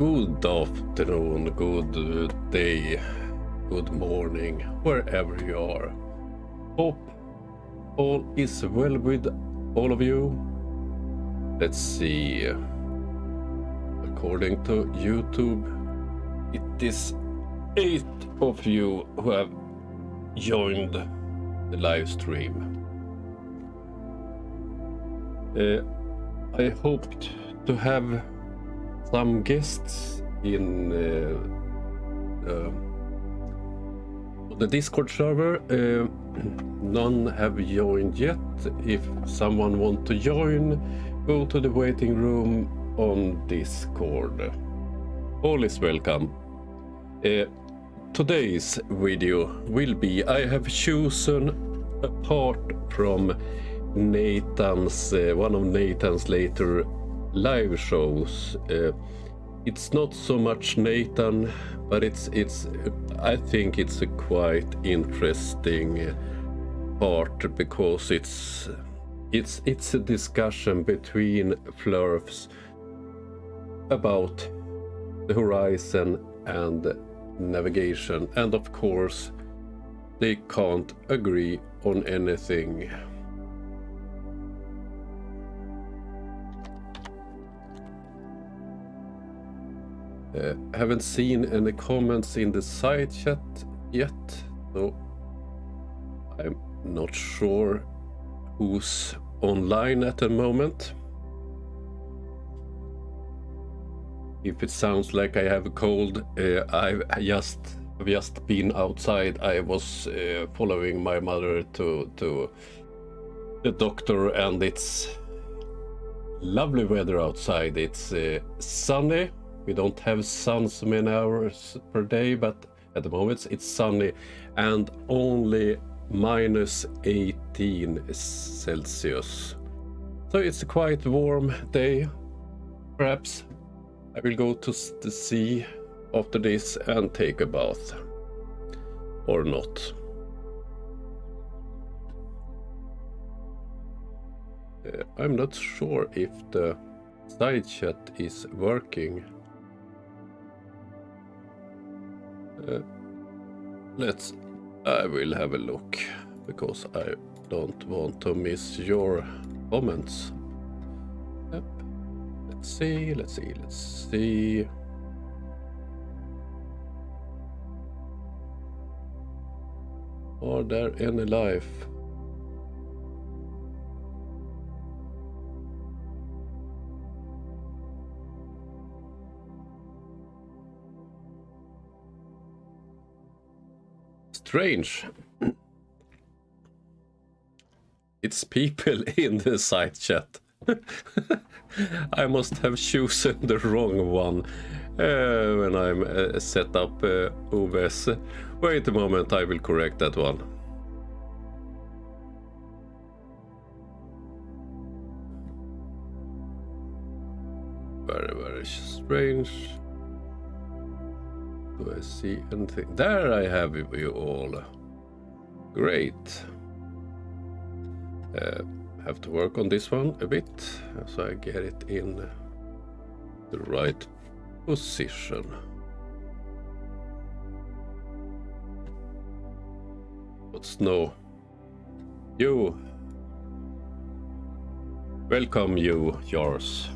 good afternoon, good day, good morning, wherever you are. Hope all is well with all of you. Let's see. According to YouTube, it is 8 of you who have joined the live stream. I hoped to have some guests in the Discord server. None have joined yet. If someone wants to join, go to the waiting room on Discord. All is welcome. Today's video will be, I have chosen a part from Nathan's, one of Nathan's later live shows. It's not so much Nathan, but it's I think it's a quite interesting part because it's a discussion between FLERFS about the horizon and navigation, and of course they can't agree on anything. Haven't seen any comments in the side chat yet, so I'm not sure who's online at the moment. If it sounds like I have a cold, I've just been outside. I was following my mother to the doctor, and it's lovely weather outside. It's sunny. We don't have sun so many hours per day, but at the moment it's sunny and only -18 Celsius. So it's a quite warm day. Perhaps I will go to the sea after this and take a bath. Or not. I'm not sure if the side chat is working. I will have a look because I don't want to miss your comments. Yep. Let's see. Are there any live? Strange. It's people in the side chat. I must have chosen the wrong one when I'm set up OBS. Wait a moment, I will correct that one. Very, very strange. Do I see anything? There I have you all. Great. Have to work on this one a bit so I get it in the right position. But Snow, you. Welcome you, yours.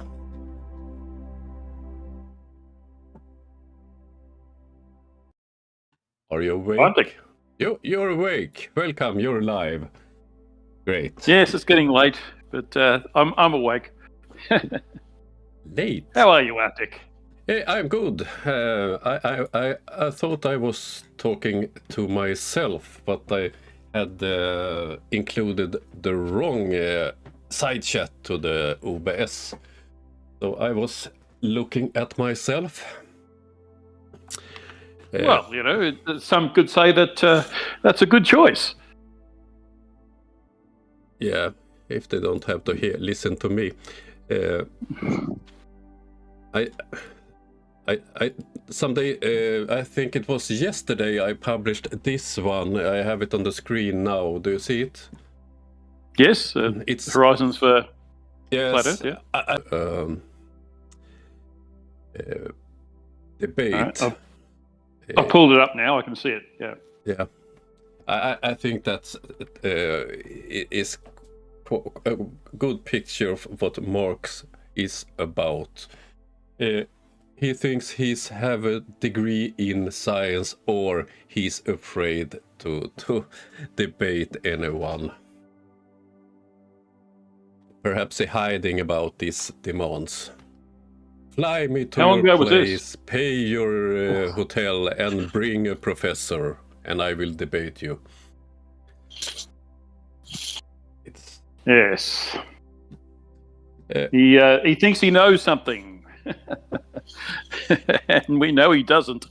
Are you awake? You're awake. Welcome, you're live. Great. Yes, it's getting late, but I'm awake. Late? How are you, Attic? Hey, I'm good. I thought I was talking to myself, but I had included the wrong side chat to the OBS. So I was looking at myself. Well, you know, some could say that that's a good choice. Yeah, if they don't have to listen to me. Someday, I think it was yesterday, I published this one. I have it on the screen now. Do you see it? Yes, it's Horizons for yes, Flat Earth, yeah. debate. I pulled it up now. I can see it. Yeah. Yeah, I think that's is a good picture of what Marx is about. He thinks he's have a degree in science, or he's afraid to debate anyone. Perhaps he's hiding about these demands. Fly me to How long your ago was this? place, pay your hotel, and bring a professor, and I will debate you. It's Yes. He thinks he knows something, and we know he doesn't.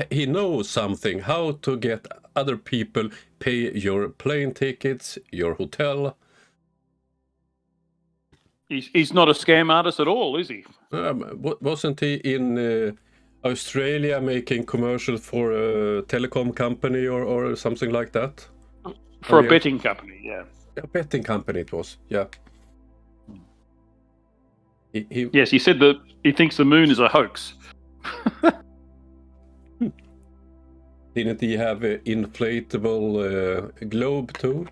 he knows something, how to get other people pay your plane tickets, your hotel. He's not a scam artist at all, is he? Wasn't he in Australia making commercials for a telecom company or something like that? For a betting company, yeah. A betting company it was, yeah. Yes, he said that he thinks the moon is a hoax. Didn't he have an inflatable globe too?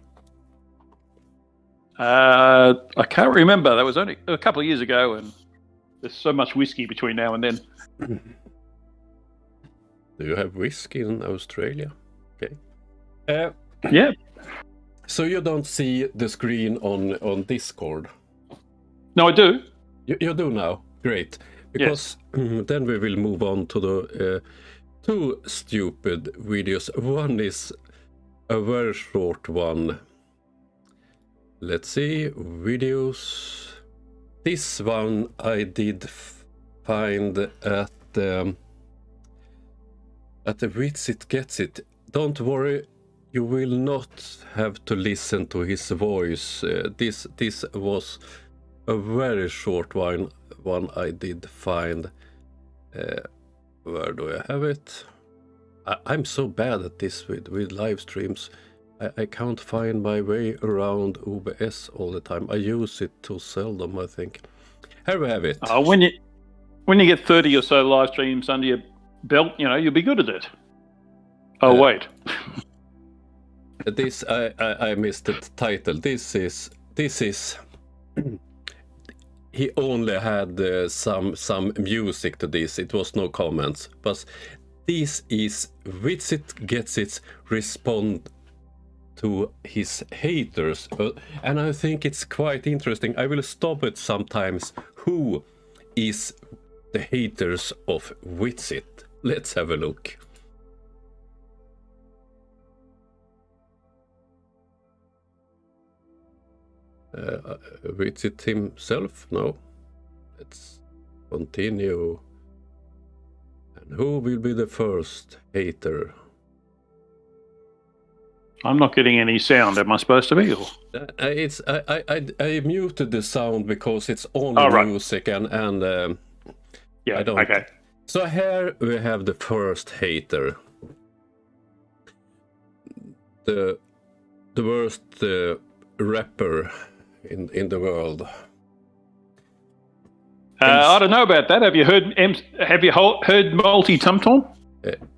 I can't remember. That was only a couple of years ago, and there's so much whiskey between now and then. Do you have whiskey in Australia? Okay. Yeah. So you don't see the screen on Discord? No, I do. You do now? Great. Because then we will move on to the two stupid videos. One is a very short one. Let's see, videos. This one I did find at the Wits It Gets It. Don't worry, you will not have to listen to his voice. This was a very short one I did find. Where do I have it? I'm so bad at this with live streams. I can't find my way around OBS all the time. I use it too seldom, I think. Here we have it. When you get 30 or so live streams under your belt, you'll be good at it. Oh, wait. This I missed the title. This is he only had some music to this. It was no comments, but this is Wits It Gets It respond to his haters, and I think it's quite interesting. I will stop it sometimes. Who is the haters of Wits It? Let's have a look. Wits It himself? No. Let's continue. And who will be the first hater? I'm not getting any sound. Am I supposed to be? Or? I muted the sound because it's only music and yeah. I don't. Okay. So here we have the first hater. The worst rapper in the world. I don't know about that. Have you heard Multi Tum Tum?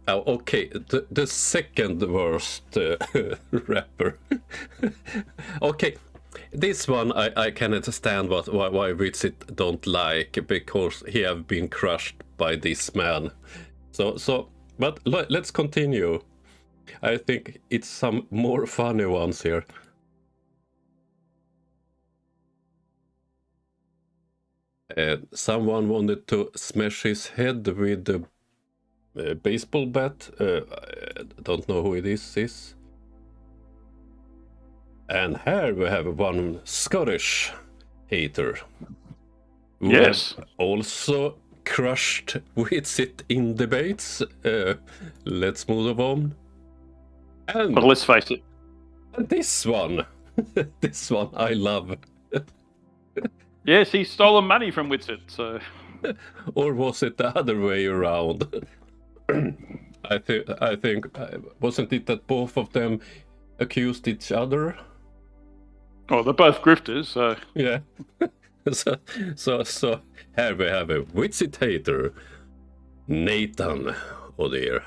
Okay, the second worst rapper. Okay, this one I can understand why Wits It don't like, because he have been crushed by this man. But let's continue. I think it's some more funny ones here. Someone wanted to smash his head with a baseball bat. Don't know who it is. And here we have one Scottish hater. Yes. Also crushed Wits It in debates. Let's move on. And but let's face it. This one. This one I love. Yes, he's stolen money from Wits It, so. Or was it the other way around? I think wasn't it that both of them accused each other? Oh, they're both grifters, so. Yeah. so here we have a Wits It hater. Nathan, oh dear.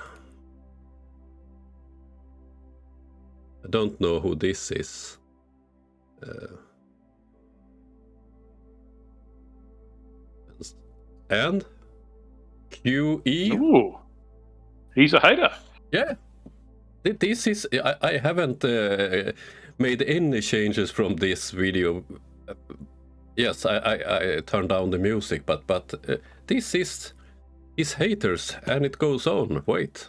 I don't know who this is. And QE. Ooh, he's a hater. Yeah, this is. I haven't made any changes from this video. Yes, I turned down the music, but this is his haters, and it goes on. Wait.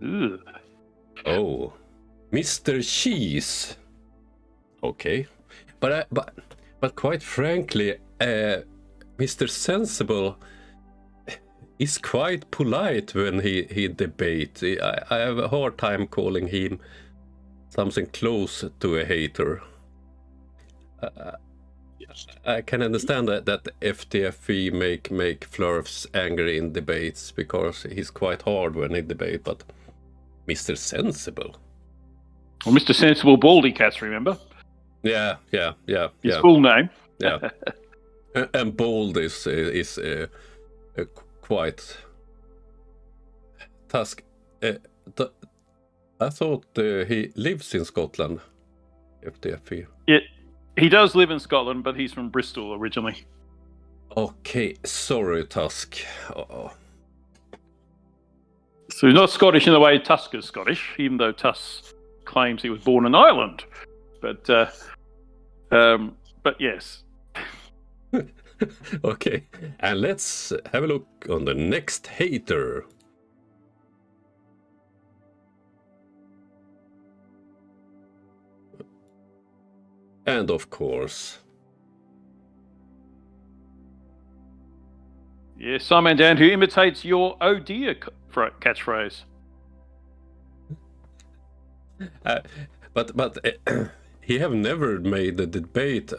Ugh. Oh, Mr. Cheese. Okay, but quite frankly, Mr. Sensible is quite polite when he debates. I have a hard time calling him something close to a hater. I can understand that FTFE make FLERFS angry in debates because he's quite hard when he debate, but Mr. Sensible. Well, Mr. Sensible Baldy Cats, remember? Yeah. His full name. Yeah. And bold is quite Tusk. I thought he lives in Scotland. FTFE. He does live in Scotland, but he's from Bristol originally. Okay, sorry, Tusk. So he's not Scottish in the way Tusk is Scottish, even though Tusk claims he was born in Ireland. But yes. Okay, and let's have a look on the next hater. And of course, Yes, Simon Dan, who imitates your "oh dear" catchphrase. but he have never made a debate.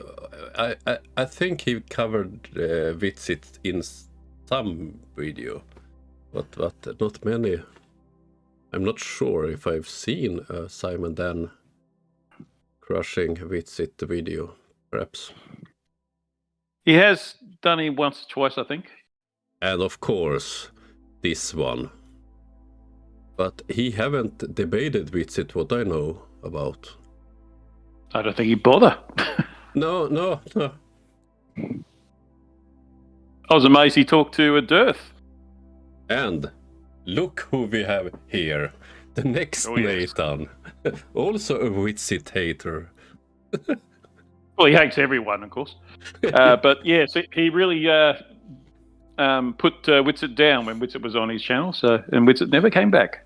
I think he covered Witsit in some video, but not many. I'm not sure if I've seen Simon Dan crushing Witsit video, perhaps. He has done it once or twice, I think. And of course, this one. But he haven't debated Witsit, what I know about. I don't think he'd bother. No. I was amazed he talked to a dearth. And look who we have here. The next yes. Nathan. Also a Witsit hater. Well, he hates everyone, of course. But yes, he really put Witsit down when Witsit was on his channel, and Witsit never came back.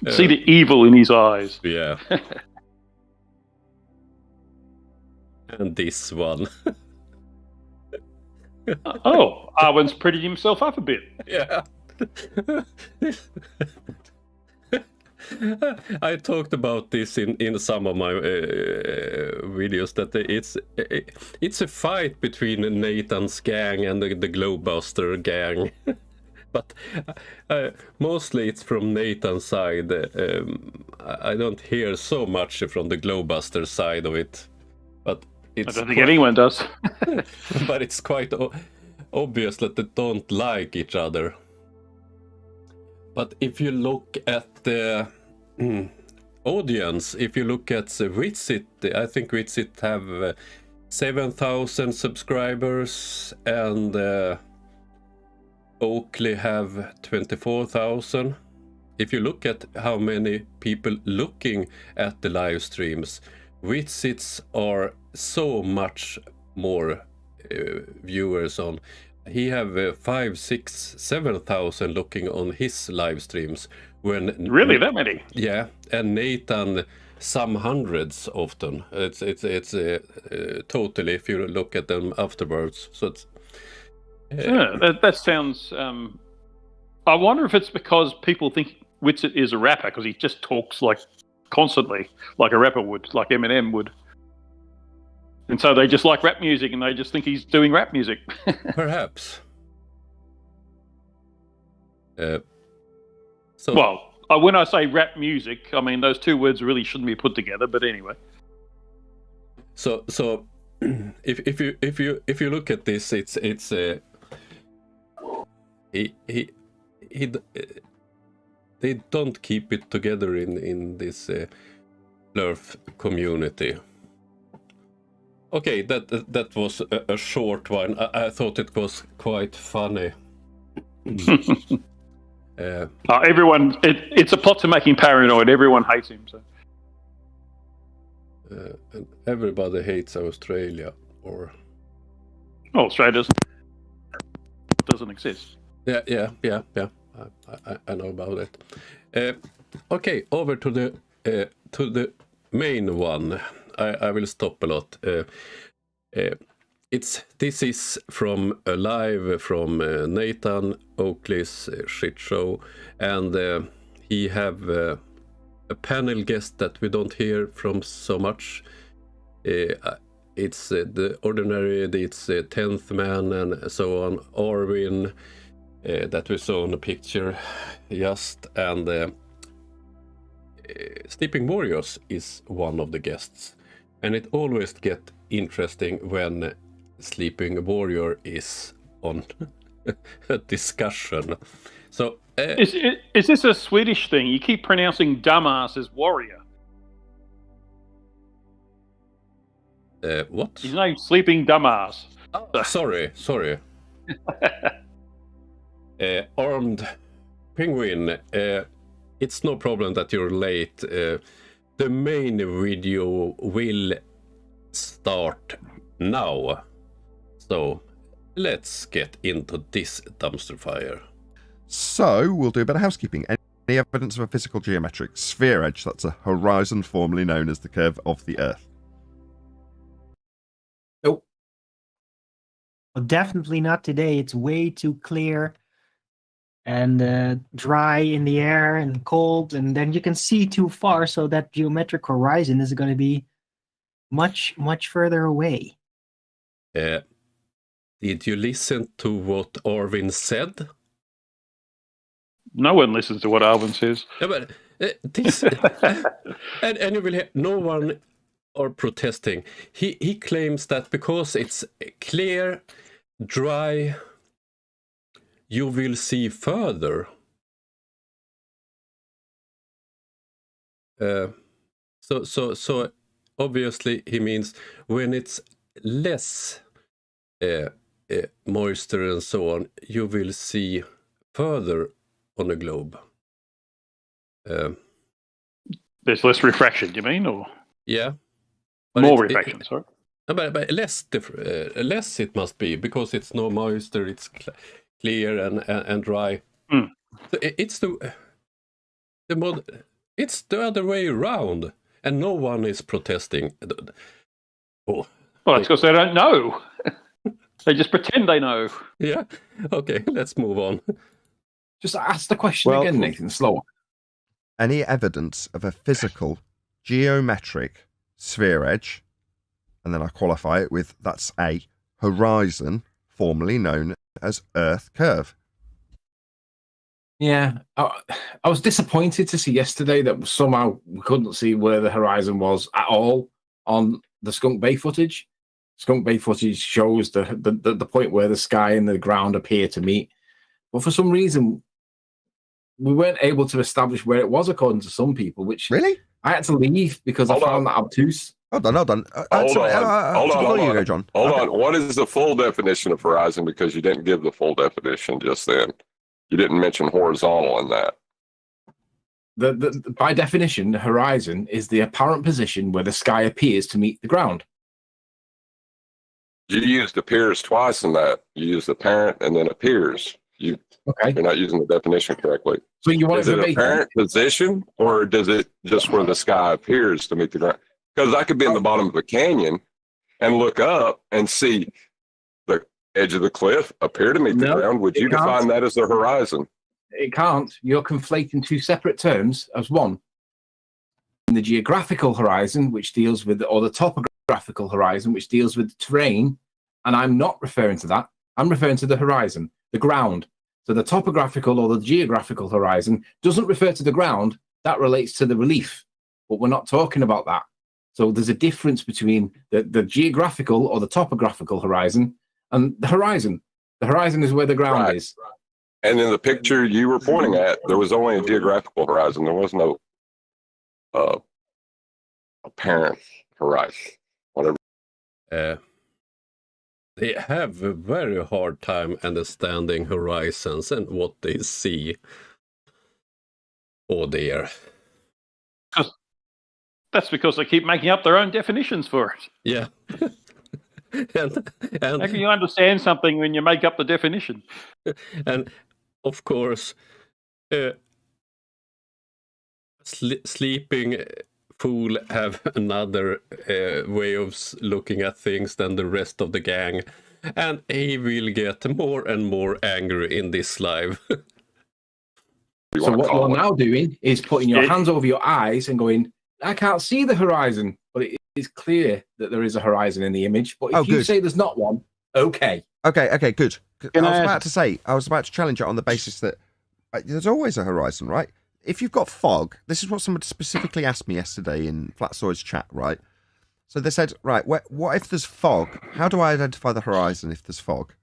See the evil in his eyes. Yeah. And this one. Oh, Arwen's prettied himself up a bit. Yeah. I talked about this in some of my videos, that it's a fight between Nathan's gang and the Globebuster gang. But mostly it's from Nathan's side. I don't hear so much from the Globebuster side of it. But it's I don't think anyone does. But it's quite obvious that they don't like each other. But if you look at the audience, if you look at Witsit, I think Witsit have 7,000 subscribers, and Oakley have 24,000. If you look at how many people looking at the live streams, Witsits are so much more viewers on. He have 5, 6, 7,000 looking on his live streams. When Really, that many? Yeah, and Nathan some hundreds often. It's totally, if you look at them afterwards. So it's that sounds. I wonder if it's because people think Witsit is a rapper because he just talks like constantly, like a rapper would, like Eminem would. And so they just like rap music, and they just think he's doing rap music. Perhaps. Well, when I say rap music, I mean those two words really shouldn't be put together. But anyway. So if you look at this, it's they don't keep it together in this FLERF community. Okay, that was a short one. I thought it was quite funny. Everyone, it's a plot to make him paranoid. Everyone hates him. So. And everybody hates Australia, or Australia doesn't exist. Yeah. I know about it. Okay, over to the main one. I will stop a lot. This is from live from Nathan Oakley's shit show, and he have a panel guest that we don't hear from so much. It's the ordinary, it's 10th man and so on, Orwin, that we saw in the picture just, and Sleeping Warriors is one of the guests, and it always get interesting when Sleeping Warrior is on a discussion. So is this a Swedish thing? You keep pronouncing dumbass as warrior. What? His name's Sleeping Dumbass. Oh, sorry. Armed Penguin, it's no problem that you're late. The main video will start now. So let's get into this dumpster fire. So we'll do a bit of housekeeping. Any evidence of a physical geometric sphere edge, that's a horizon formerly known as the curve of the Earth? Nope. Well, definitely not today. It's way too clear and dry in the air and cold, and then you can see too far, so that geometric horizon is going to be much further away. Did you listen to what Arvin said? No one listens to what Arvin says. Yeah, but this and you will hear no one are protesting. He claims that because it's clear, dry, you will see further. So obviously he means when it's less moisture and so on, you will see further on the globe. There's less refraction, you mean, or yeah, more refraction? Sorry, but less less it must be, because it's no moisture, it's clear and dry. Mm. So it's it's the other way around, and no one is protesting. Well, it's because they don't know. They just pretend they know. Yeah. Okay, let's move on. Just ask the question again, Nathan, slower. Any evidence of a physical geometric sphere edge, and then I qualify it with that's a horizon formerly known as Earth curve. Yeah, I was disappointed to see yesterday that somehow we couldn't see where the horizon was at all on the Skunk Bay footage. Skunk Bay footage shows the point where the sky and the ground appear to meet, but for some reason we weren't able to establish where it was, according to some people. Which really, I had to leave because I found that obtuse. Hold on. Hold on. John. Hold on. What is the full definition of horizon? Because you didn't give the full definition just then. You didn't mention horizontal in that. By definition, the horizon is the apparent position where the sky appears to meet the ground. You used appears twice in that. You used apparent and then appears. You're not using the definition correctly. So you want is it apparent position, or does it just where the sky appears to meet the ground? Because I could be in the bottom of a canyon and look up and see the edge of the cliff appear to meet the ground. Would you define that as the horizon? It can't. You're conflating two separate terms as one. In the geographical horizon, which deals with, or the topographical horizon, which deals with terrain, and I'm not referring to that. I'm referring to the horizon, the ground. So the topographical or the geographical horizon doesn't refer to the ground. That relates to the relief, but we're not talking about that. So there's a difference between the geographical or the topographical horizon and the horizon. The horizon is where the ground Right. is. And in the picture you were pointing at, there was only a geographical horizon. There was no apparent horizon, whatever. They have a very hard time understanding horizons and what they see. Oh dear. That's because they keep making up their own definitions for it. Yeah. and How can you understand something when you make up the definition? And of course, sleeping fool have another way of looking at things than the rest of the gang, and he will get more and more angry in this live. So what you're now doing is putting your hands over your eyes and going, I can't see the horizon, but it is clear that there is a horizon in the image. But if you say there's not one, okay. Okay, good. I was about to challenge it on the basis that there's always a horizon, right? If you've got fog, this is what somebody specifically asked me yesterday in Flatsoid's chat, right? So they said, right, what if there's fog? How do I identify the horizon if there's fog?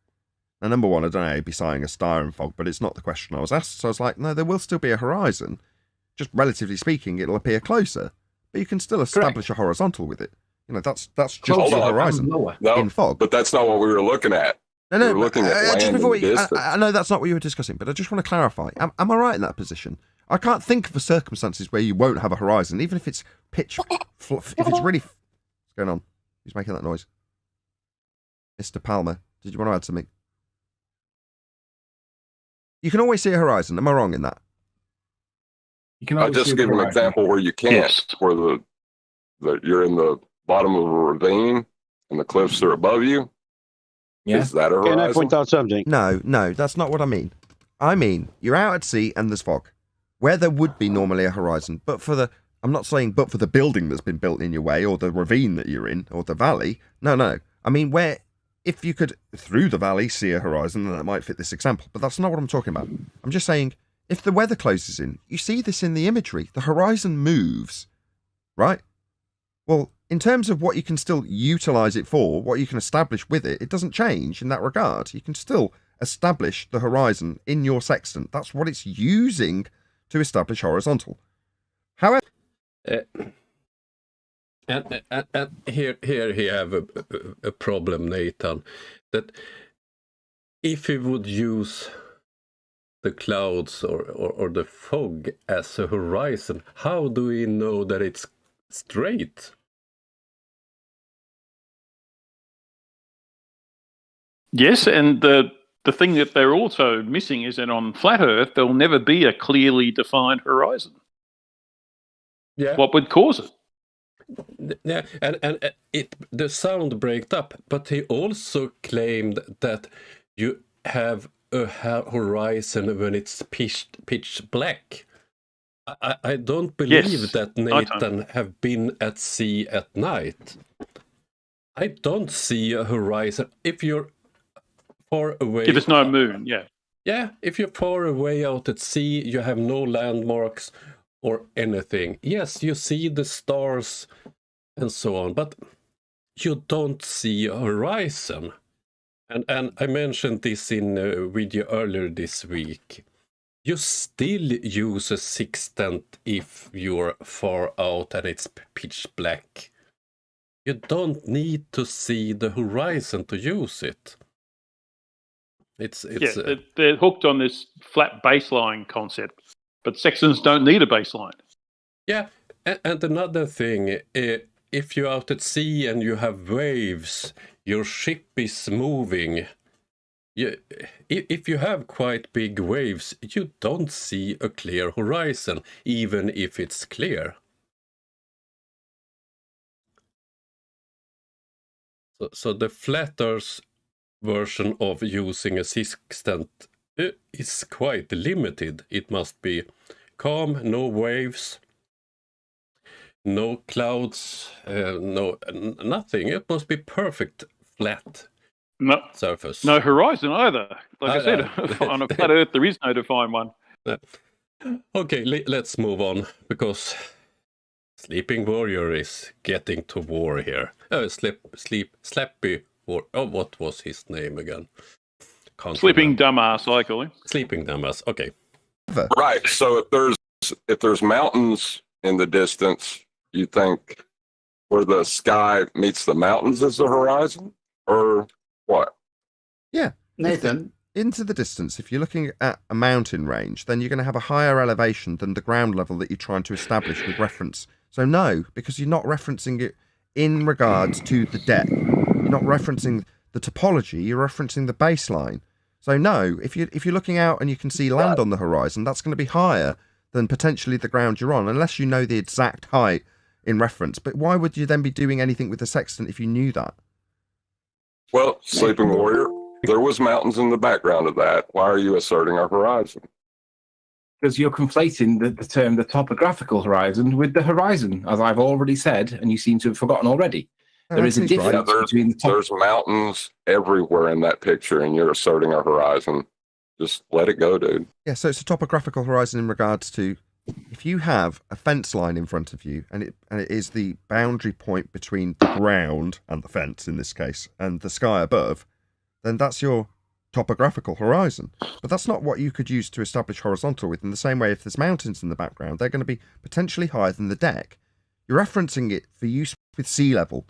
Now, number one, I don't know, you'd be sighing a star in fog, but it's not the question I was asked. So I was like, no, there will still be a horizon. Just relatively speaking, it'll appear closer, but you can still establish a horizontal with it. You know, that's just the horizon in fog. But that's not what we were looking at. No, we were looking at land and distance. I know that's not what you were discussing, but I just want to clarify. Am I right in that position? I can't think of the circumstances where you won't have a horizon, even if it's pitch. If it's really. What's going on? Who's making that noise? Mr. Palmer, did you want to add something? You can always see a horizon. Am I wrong in that? You can I'll just give an example where you can't, Yes. where you're in the bottom of a ravine and the cliffs are above you. Yeah. Is that a Can I horizon? point out something? No, that's not what I mean. I mean, you're out at sea and there's fog, where there would be normally a horizon. But I'm not saying but for the building that's been built in your way, or the ravine that you're in, or the valley. No. I mean, where, if you could, through the valley, see a horizon, then that might fit this example. But that's not what I'm talking about. I'm just saying, if the weather closes in, you see this in the imagery. The horizon moves, right? Well, in terms of what you can still utilize it for, what you can establish with it, it doesn't change in that regard. You can still establish the horizon in your sextant. That's what it's using to establish horizontal. However, and here you have a problem, Nathan, that if you would use the clouds or the fog as a horizon, how do we know that it's straight? Yes, and the thing that they're also missing is that on flat Earth, there'll never be a clearly defined horizon. Yeah. What would cause it? Yeah, and the sound breaks up, but he also claimed that you have a horizon when it's pitch black. I don't believe that Nathan have been at sea at night. I don't see a horizon if you're far away. If there's no moon, yeah. Yeah, if you're far away out at sea, you have no landmarks or anything. Yes, you see the stars and so on, but you don't see a horizon. And I mentioned this in a video earlier this week. You still use a sextant if you're far out and it's pitch black. You don't need to see the horizon to use it. They're hooked on this flat baseline concept, but sextants don't need a baseline. Yeah, and another thing, if you're out at sea and you have waves, your ship is moving. If you have quite big waves, you don't see a clear horizon, even if it's clear. So the flat Earth version of using a sextant is quite limited. It must be calm, no waves, no clouds, nothing. It must be perfect flat surface. No horizon either. Like I said, on a flat Earth, there is no defined one. Okay, let's move on, because Sleeping Warrior is getting to war here. Slappy War. Oh, what was his name again? Can't Sleeping remember. dumbass, I call him. Sleeping Dumbass. Okay. Right. So if there's mountains in the distance, you think where the sky meets the mountains is the horizon, or what? Yeah. Nathan, Into the distance, if you're looking at a mountain range, then you're going to have a higher elevation than the ground level that you're trying to establish with reference. So no, because you're not referencing it in regards to the depth. You're not referencing the topology, you're referencing the baseline. So no, if you're looking out and you can see land on the horizon, that's going to be higher than potentially the ground you're on, unless you know the exact height in reference. But why would you then be doing anything with the sextant if you knew that? Well, Sleeping Warrior, there was mountains in the background of that. Why are you asserting a horizon? Because you're conflating the term the topographical horizon with the horizon, as I've already said, and you seem to have forgotten already. No, There is a that seems right. difference Yeah, between the top. There's mountains everywhere in that picture, and you're asserting a horizon. Just let it go, dude. Yeah, so it's a topographical horizon in regards to if you have a fence line in front of you and it is the boundary point between the ground and the fence in this case and the sky above, then that's your topographical horizon. But that's not what you could use to establish horizontal with. In the same way, if there's mountains in the background, they're going to be potentially higher than the deck. You're referencing it for use with sea level,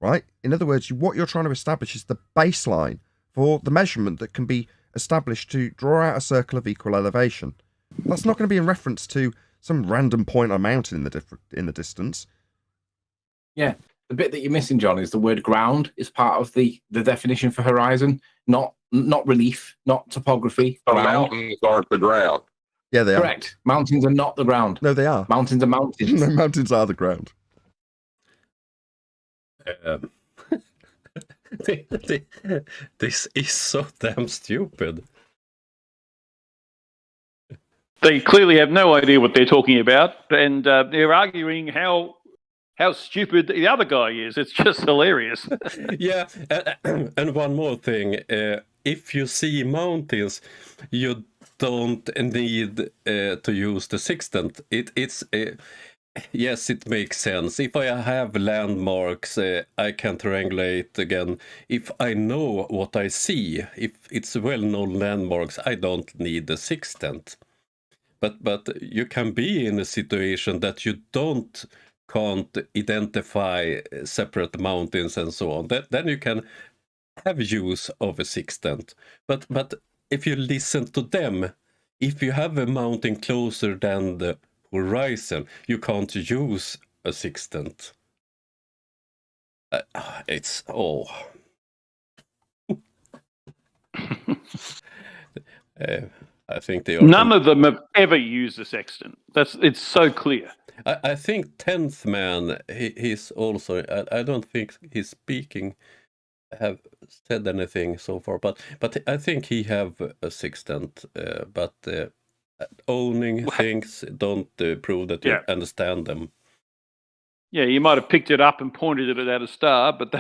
right? In other words, what you're trying to establish is the baseline for the measurement that can be established to draw out a circle of equal elevation. That's not going to be in reference to some random point on a mountain in the distance. Yeah, the bit that you're missing, John, is the word ground is part of the definition for horizon, not relief, not topography. The Ground. mountains aren't the ground. Yeah, they are. Correct. Mountains are not the ground. No, they are. Mountains are mountains. No, mountains are the ground. This is so damn stupid. They clearly have no idea what they're talking about, and they're arguing how stupid the other guy is. It's just hilarious. Yeah, and one more thing. If you see mountains, you don't need to use the sextant. Yes, it makes sense. If I have landmarks, I can triangulate again. If I know what I see, if it's well-known landmarks, I don't need the sextant. But you can be in a situation that you can't identify separate mountains and so on. Then you can have use of a sextant. But if you listen to them, if you have a mountain closer than the horizon, you can't use a sextant. It's I think they are. None of them have ever used a sextant. It's so clear. I think 10th Man, he's also. I don't think he's speaking. Have said anything so far, but I think he have a sextant. But owning things don't prove that you understand them. Yeah, you might have picked it up and pointed it at a star, but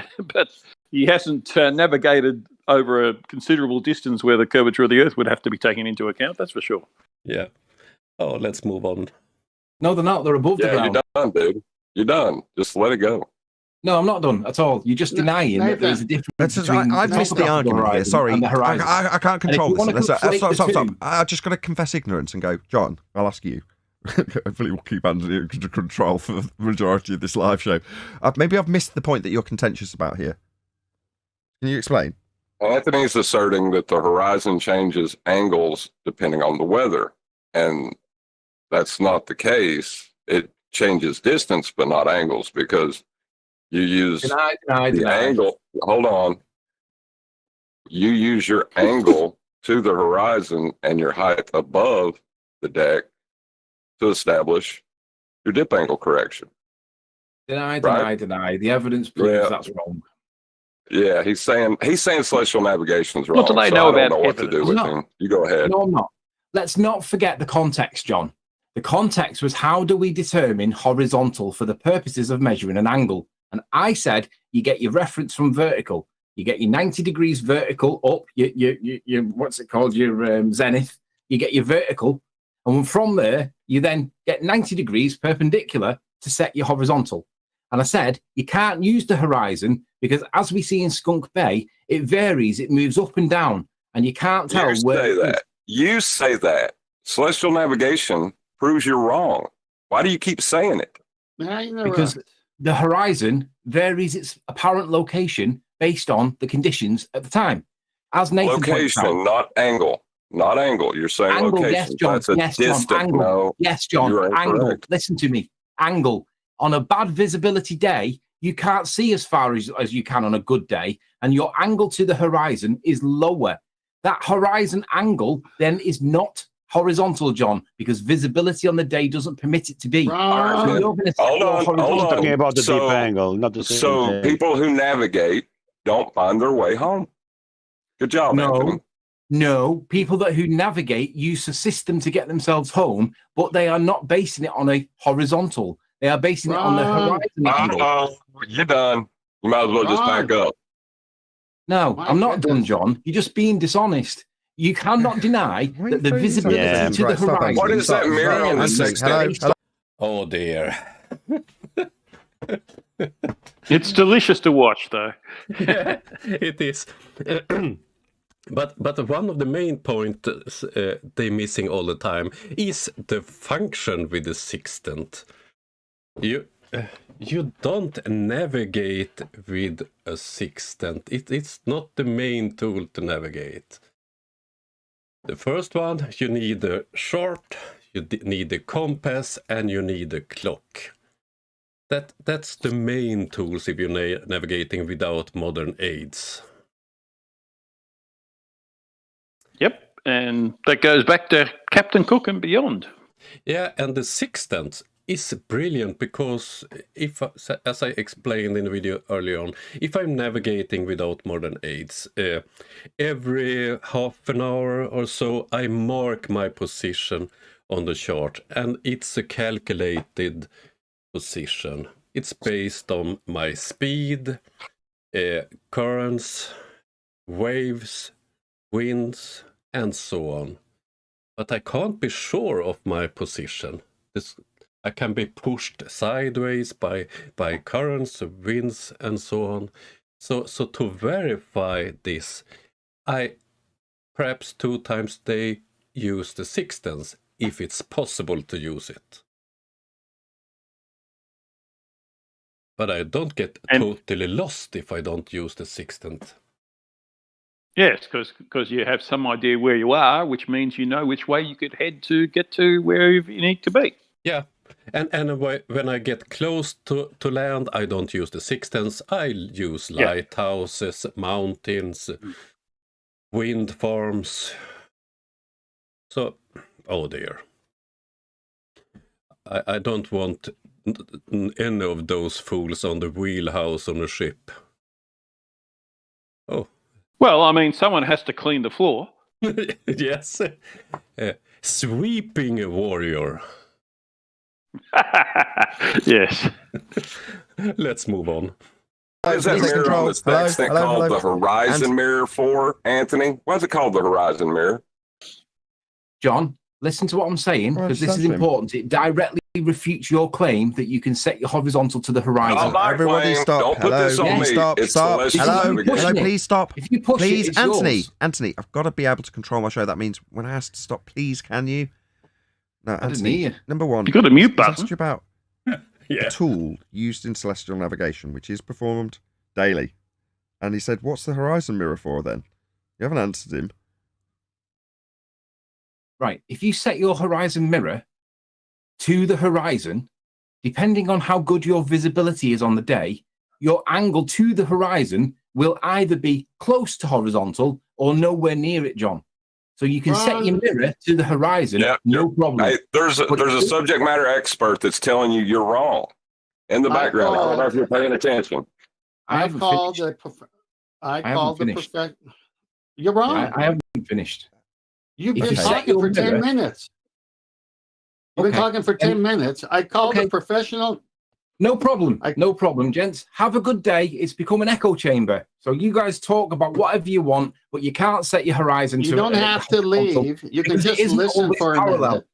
he hasn't navigated over a considerable distance where the curvature of the Earth would have to be taken into account. That's for sure. Yeah. Oh, let's move on. No, they're not. They're above the ground. You're done, dude. You're done. Just let it go. No, I'm not done at all. You're just denying that there's a difference between I've missed the argument here. Sorry, and the horizon. I can't control this. Stop. Two. I just got to confess ignorance and go, John, I'll ask you. Hopefully we'll keep under control for the majority of this live show. Maybe I've missed the point that you're contentious about here. Can you explain? Anthony's asserting that the horizon changes angles depending on the weather, and that's not the case. It changes distance, but not angles, because you use the angle. Hold on. You use your angle to the horizon and your height above the deck to establish your dip angle correction. Deny. The evidence proves that's wrong. Yeah, he's saying celestial navigation's wrong. What do they know I don't about know what to do with him. You go ahead. No, I'm not. Let's not forget the context, John. The context was, how do we determine horizontal for the purposes of measuring an angle? And I said you get your reference from vertical. You get your 90 degrees vertical up, your what's it called, your zenith. You get your vertical, and from there you then get 90 degrees perpendicular to set your horizontal. And I said, you can't use the horizon because as we see in Skunk Bay, it varies, it moves up and down, and you can't tell You where say it is. that. You say that. Celestial navigation proves you're wrong. Why do you keep saying it? Because the horizon varies its apparent location based on the conditions at the time. As Nathan points out, Location, not angle. Not angle. You're saying angle, location. yes, John. That's a Yes, John. distant Angle. no. Yes, John. you're Angle. incorrect. Listen to me. Angle. On a bad visibility day, you can't see as far as you can on a good day, and your angle to the horizon is lower. That horizon angle then is not horizontal, John, because visibility on the day doesn't permit it to be. Right. So you're gonna set Hold your on, hold horizontal- on. Talking about the So- deep angle, not the same So thing. people who navigate don't find their way home. Good job, Anthony. No, people who navigate use a system to get themselves home, but they are not basing it on a horizontal. They are basing it on the horizon angle. Uh-oh, you're done. You might as well just back up. No, My I'm not done, goodness. John. You're just being dishonest. You cannot deny Why are you that the throwing visibility Yeah. to the Right, stop, horizon. What is that Stop, mirror stop. on the Anthony, sextant? hello. Oh dear. It's delicious to watch, though. Yeah, it is. But one of the main points they're missing all the time is the function with the sextant. You don't navigate with a sextant. It's not the main tool to navigate. The first one, you need a chart, you need a compass, and you need a clock. That's the main tools if you're navigating without modern aids. Yep, and that goes back to Captain Cook and beyond. Yeah, and the sextant is brilliant because if, as I explained in the video earlier on, if I'm navigating without modern aids, every half an hour or so, I mark my position on the chart, and it's a calculated position. It's based on my speed, currents, waves, winds, and so on. But I can't be sure of my position. I can be pushed sideways by currents, winds, and so on. So to verify this, I perhaps 2 times a day use the sextants if it's possible to use it. But I don't get totally lost if I don't use the sextant. Yes, because you have some idea where you are, which means you know which way you could head to get to where you need to be. Yeah, and when I get close to land, I don't use the sextants. I use lighthouses, mountains, wind farms. So, oh dear. I don't want any of those fools on the wheelhouse on a ship. Oh. Well, I mean, someone has to clean the floor. Yes. Sweeping warrior. Yes. Let's move on. What is that Please mirror on control. the sextant Hello, called hello. the horizon mirror for, Anthony? What's it called, the horizon mirror? John, listen to what I'm saying, Well, because this is shut him. important. It directly refutes your claim that you can set your horizontal to the horizon. my Everybody claim. stop. Don't put Hello. this on me. Stop. It's Stop. celestial Hello. navigation. Hello. Pushing it. Please stop. If you push Please, it, it's Anthony. yours. Anthony, I've got to be able to control my show. That means when I ask to stop, please, can you? No, didn't Anthony. hear you. Number one. You got a mute he's button. asked you about Yeah. a tool used in celestial navigation, which is performed daily. And he said, "What's the horizon mirror for?" Then you haven't answered him. Right. If you set your horizon mirror to the horizon, depending on how good your visibility is on the day, your angle to the horizon will either be close to horizontal or nowhere near it, John. So you can set your mirror to the horizon, Yeah, no problem. Hey, there's a subject matter expert that's telling you you're wrong in the background. I don't know if you're paying attention. I I haven't called finished. I haven't called the finished. perfect. You're wrong. I haven't finished. You've if been you set talking your for 10 mirror- minutes. You've been Okay. talking for 10 minutes. I called Okay. a professional. No problem. I- No problem, gents. Have a good day. It's become an echo chamber. So you guys talk about whatever you want, but you can't set your horizon You to don't a have to horizontal leave. You can because it just isn't listen always for a parallel. minute.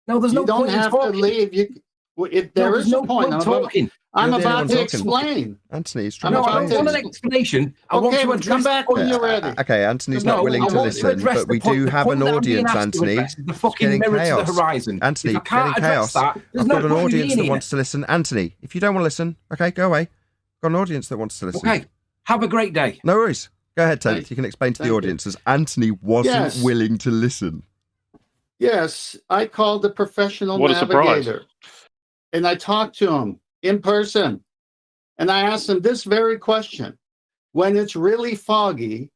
No, there's You no don't point in have to talking. leave. There is no a point. talking. I'm You're the about only to one talking. explain. Anthony's I'm trying No, to I about explain want to- an explanation. I want Okay, to we'll address come back the when point. you're ready. Okay, Anthony's No, not willing I to want to listen, address but we the point. do The have point an that I'm being audience, asked to Anthony. address is the It's fucking getting merits of the chaos. horizon. Anthony, If I can't getting address chaos. that, there's I've no got an point in audience being that here. wants to listen. Anthony, if you don't want to listen, okay, go away. I've got an audience that wants to listen. Okay, have a great day. No worries. Go ahead, Tenth. Thank- You can explain to the thank you. audience as Anthony wasn't Yes. willing to listen. Yes, I called the professional What a surprise. navigator, and I talked to him in person, and I asked him this very question: when it's really foggy,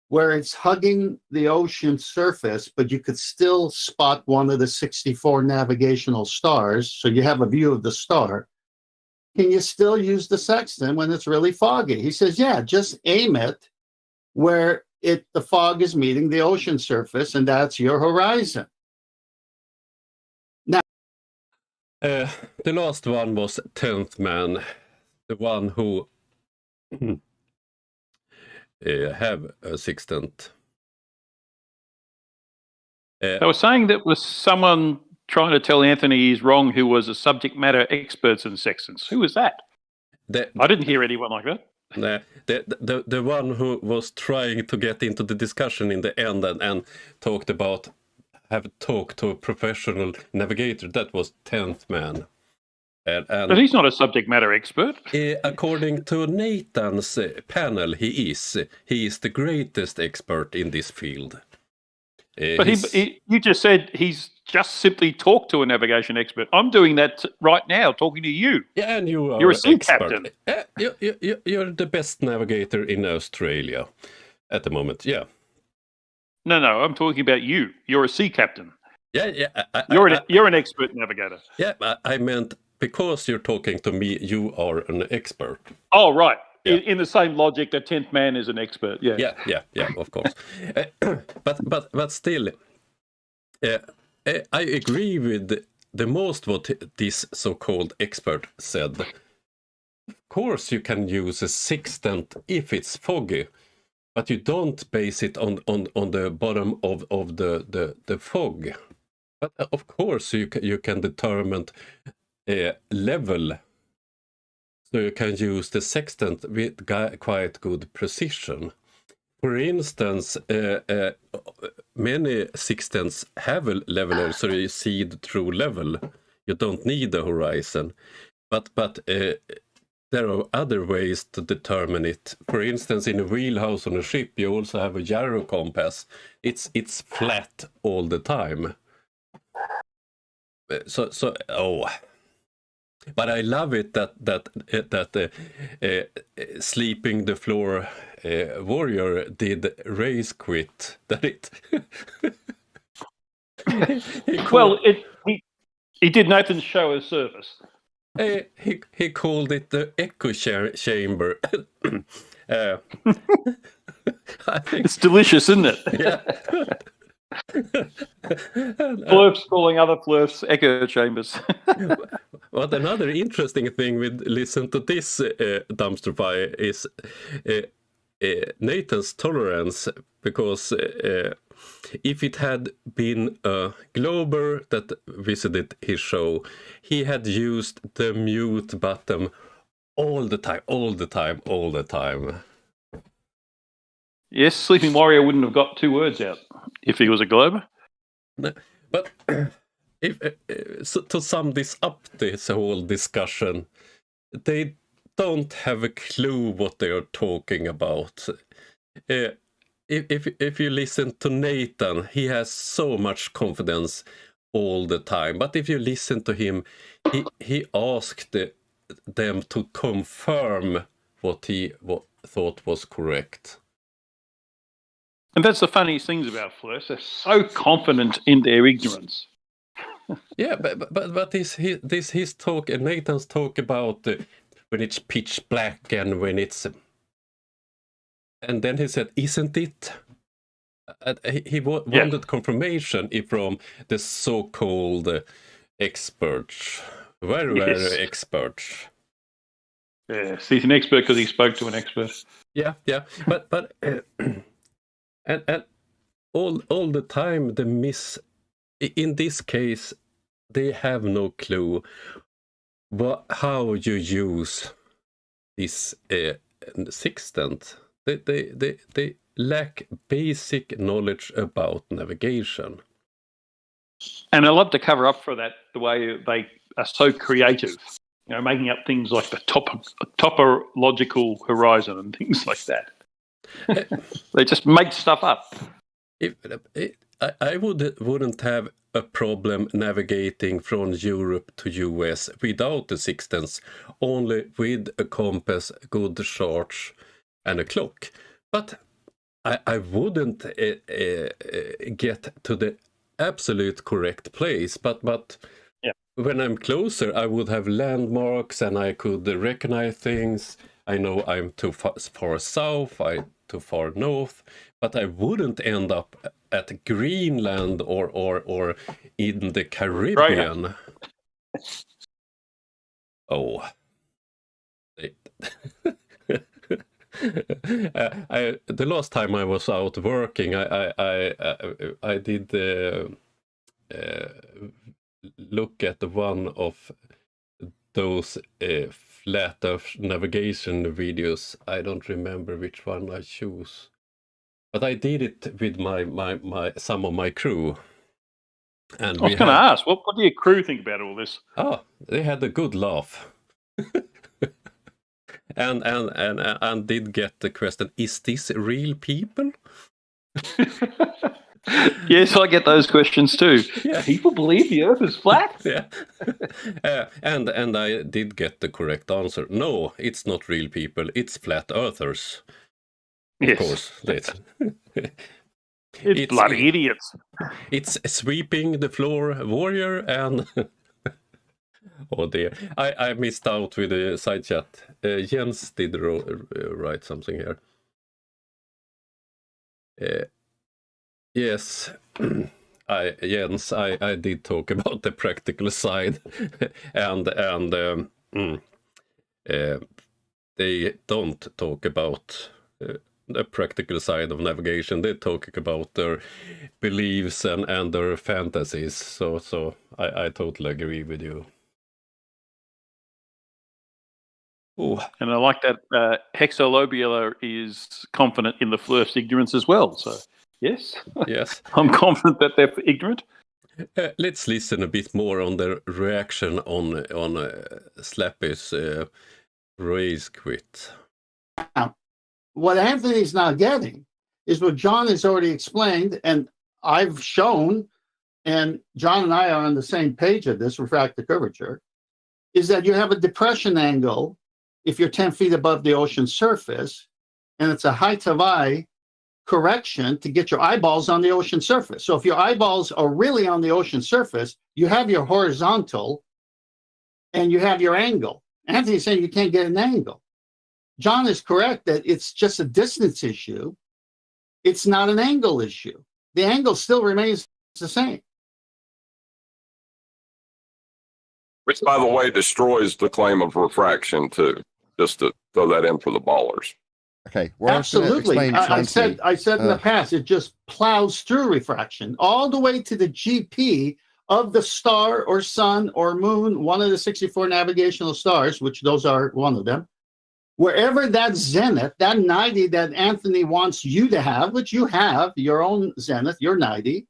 where it's hugging the ocean surface, but you could still spot one of the 64 navigational stars, so you have a view of the star, can you still use the sextant when it's really foggy? He says, yeah, just aim it where the fog is meeting the ocean surface, and that's your horizon. The last one was 10th man, the one who have a sextant. They were saying that was someone trying to tell Anthony he's wrong who was a subject matter expert in sextants. Who was that? I didn't hear anyone like that. The one who was trying to get into the discussion in the end and talked about have talked to a professional navigator, that was 10th man. But he's not a subject matter expert. According to Nathan's panel, he is the greatest expert in this field. But you just said he's just simply talked to a navigation expert. I'm doing that right now, talking to you. Yeah, and You're a sea captain. You're the best navigator in Australia at the moment. Yeah. No, I'm talking about you. You're a sea captain. Yeah. You're an expert navigator. Yeah, I meant because you're talking to me, you are an expert. Oh, right. Yeah. In the same logic, the 10th man is an expert. Yeah. Yeah, of course. But still, I agree with the most what this so-called expert said. Of course, you can use a sextant if it's foggy, but you don't base it on the bottom of the fog. But of course, you can determine level. So you can use the sextant with quite good precision. For instance, many sextants have a level also, you see the true level. You don't need the horizon. But there are other ways to determine it. For instance, in a wheelhouse on a ship, you also have a gyro compass. It's flat all the time. But I love it that sleeping the floor warrior did race quit. That it. He did Nathan's show as service. He called it the echo chamber. I think, It's delicious, isn't it? yeah. FLERFS calling other FLERFS echo chambers. What another interesting thing with listen to this dumpster fire is Nathan's tolerance, because if it had been a Glober that visited his show, he had used the mute button all the time. Yes, Sleeping Warrior wouldn't have got 2 words out if he was a Globe. But to sum this up, this whole discussion, they don't have a clue what they are talking about. If you listen to Nathan, he has so much confidence all the time. But if you listen to him, he asked them to confirm what he thought was correct. And that's the funniest things about FLERFS. They're so confident in their ignorance. Yeah, but his talk and Nathan's talk about when it's pitch black and when it's, and then he said, "Isn't it?" He wanted confirmation from the so-called experts, very experts. Yes, he's an expert because he spoke to an expert. Yeah, but and all the time the miss in this case, they have no clue how you use this sextant. They lack basic knowledge about navigation. And I love to cover up for that the way they are so creative, making up things like the topological horizon and things like that. They just make stuff up. I wouldn't have a problem navigating from Europe to US without the sextants, only with a compass, good charts, and a clock. But I wouldn't get to the absolute correct place. But yeah. When I'm closer, I would have landmarks and I could recognize things. I know I'm too far south, I'm too far north, but I wouldn't end up at Greenland or in the Caribbean. Right. Oh. The last time I was out working, I did look at one of those flat Earth navigation videos. I don't remember which one I chose, but I did it with my some of my crew. And I was going to ask, what do your crew think about all this? Oh, they had a good laugh. and did get the question, is this real people? Yes, I get those questions too. Yeah. People believe the Earth is flat? Yeah. And I did get the correct answer. No, it's not real people. It's flat earthers. Of Yes. course. It's bloody idiots. It's sweeping the floor warrior and... Oh dear. I missed out with the side chat. Jens did write something here. Yes, Jens, I did talk about the practical side, and they don't talk about the practical side of navigation. They talk about their beliefs and their fantasies. So I totally agree with you. Ooh. And I like that Hexalobula is confident in the FLERFS ignorance as well. So, yes. Yes. I'm confident that they're ignorant. Let's listen a bit more on the reaction on Slappy's race quit. Now, what Anthony's not getting is what John has already explained, and I've shown, and John and I are on the same page of this refractive curvature, is that you have a depression angle if you're 10 feet above the ocean surface, and it's a height of eye correction to get your eyeballs on the ocean surface. So if your eyeballs are really on the ocean surface, you have your horizontal and you have your angle. Anthony's saying you can't get an angle. John is correct that it's just a distance issue. It's not an angle issue. The angle still remains the same. Which, by the way, destroys the claim of refraction, too. Just to throw that in for the ballers. Okay. Well, absolutely. I said in the past, it just plows through refraction all the way to the GP of the star or sun or moon, one of the 64 navigational stars, which those are one of them. Wherever that zenith, that 90 that Anthony wants you to have, which you have, your own zenith, your 90,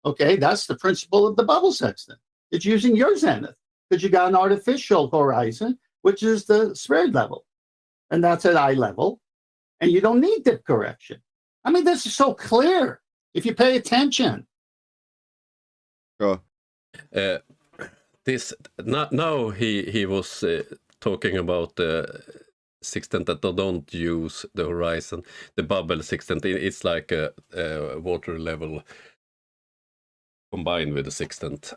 okay, that's the principle of the bubble sextant. It's using your zenith because you got an artificial horizon, which is the spread level, and that's at eye level, and you don't need dip correction. I mean, this is so clear if you pay attention. Sure. Now he was talking about the sextant that don't use the horizon, the bubble sextant. It's like a water level combined with the sextant.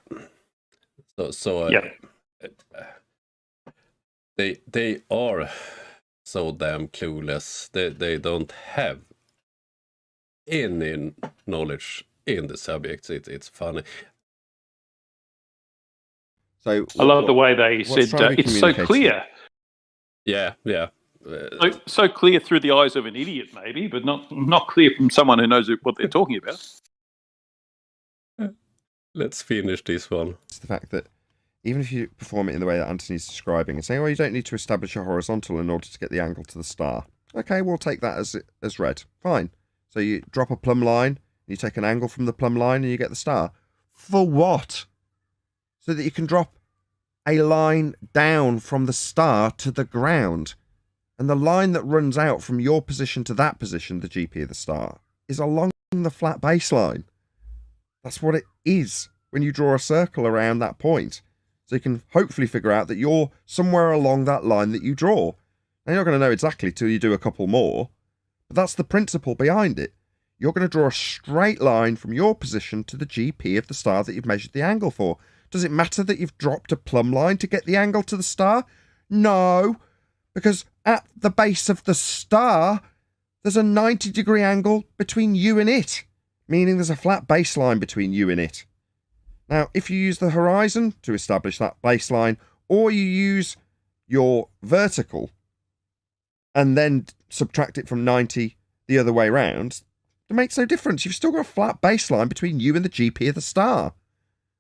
So yeah. They are so damn clueless. They don't have any knowledge in the subject. It's funny. So I love the way they said it's so clear. Yeah. So clear through the eyes of an idiot, maybe, but not clear from someone who knows what they're talking about. Let's finish this one. It's the fact that even if you perform it in the way that Anthony's describing and saying, well, you don't need to establish a horizontal in order to get the angle to the star. Okay, we'll take that as read. Fine. So you drop a plumb line, you take an angle from the plumb line and you get the star. For what? So that you can drop a line down from the star to the ground. And the line that runs out from your position to that position, the GP of the star, is along the flat baseline. That's what it is when you draw a circle around that point. So you can hopefully figure out that you're somewhere along that line that you draw. Now, you're not going to know exactly till you do a couple more, but that's the principle behind it. You're going to draw a straight line from your position to the GP of the star that you've measured the angle for. Does it matter that you've dropped a plumb line to get the angle to the star? No, because at the base of the star, there's a 90-degree angle between you and it, meaning there's a flat baseline between you and it. Now, if you use the horizon to establish that baseline, or you use your vertical and then subtract it from 90 the other way round, it makes no difference. You've still got a flat baseline between you and the GP of the star.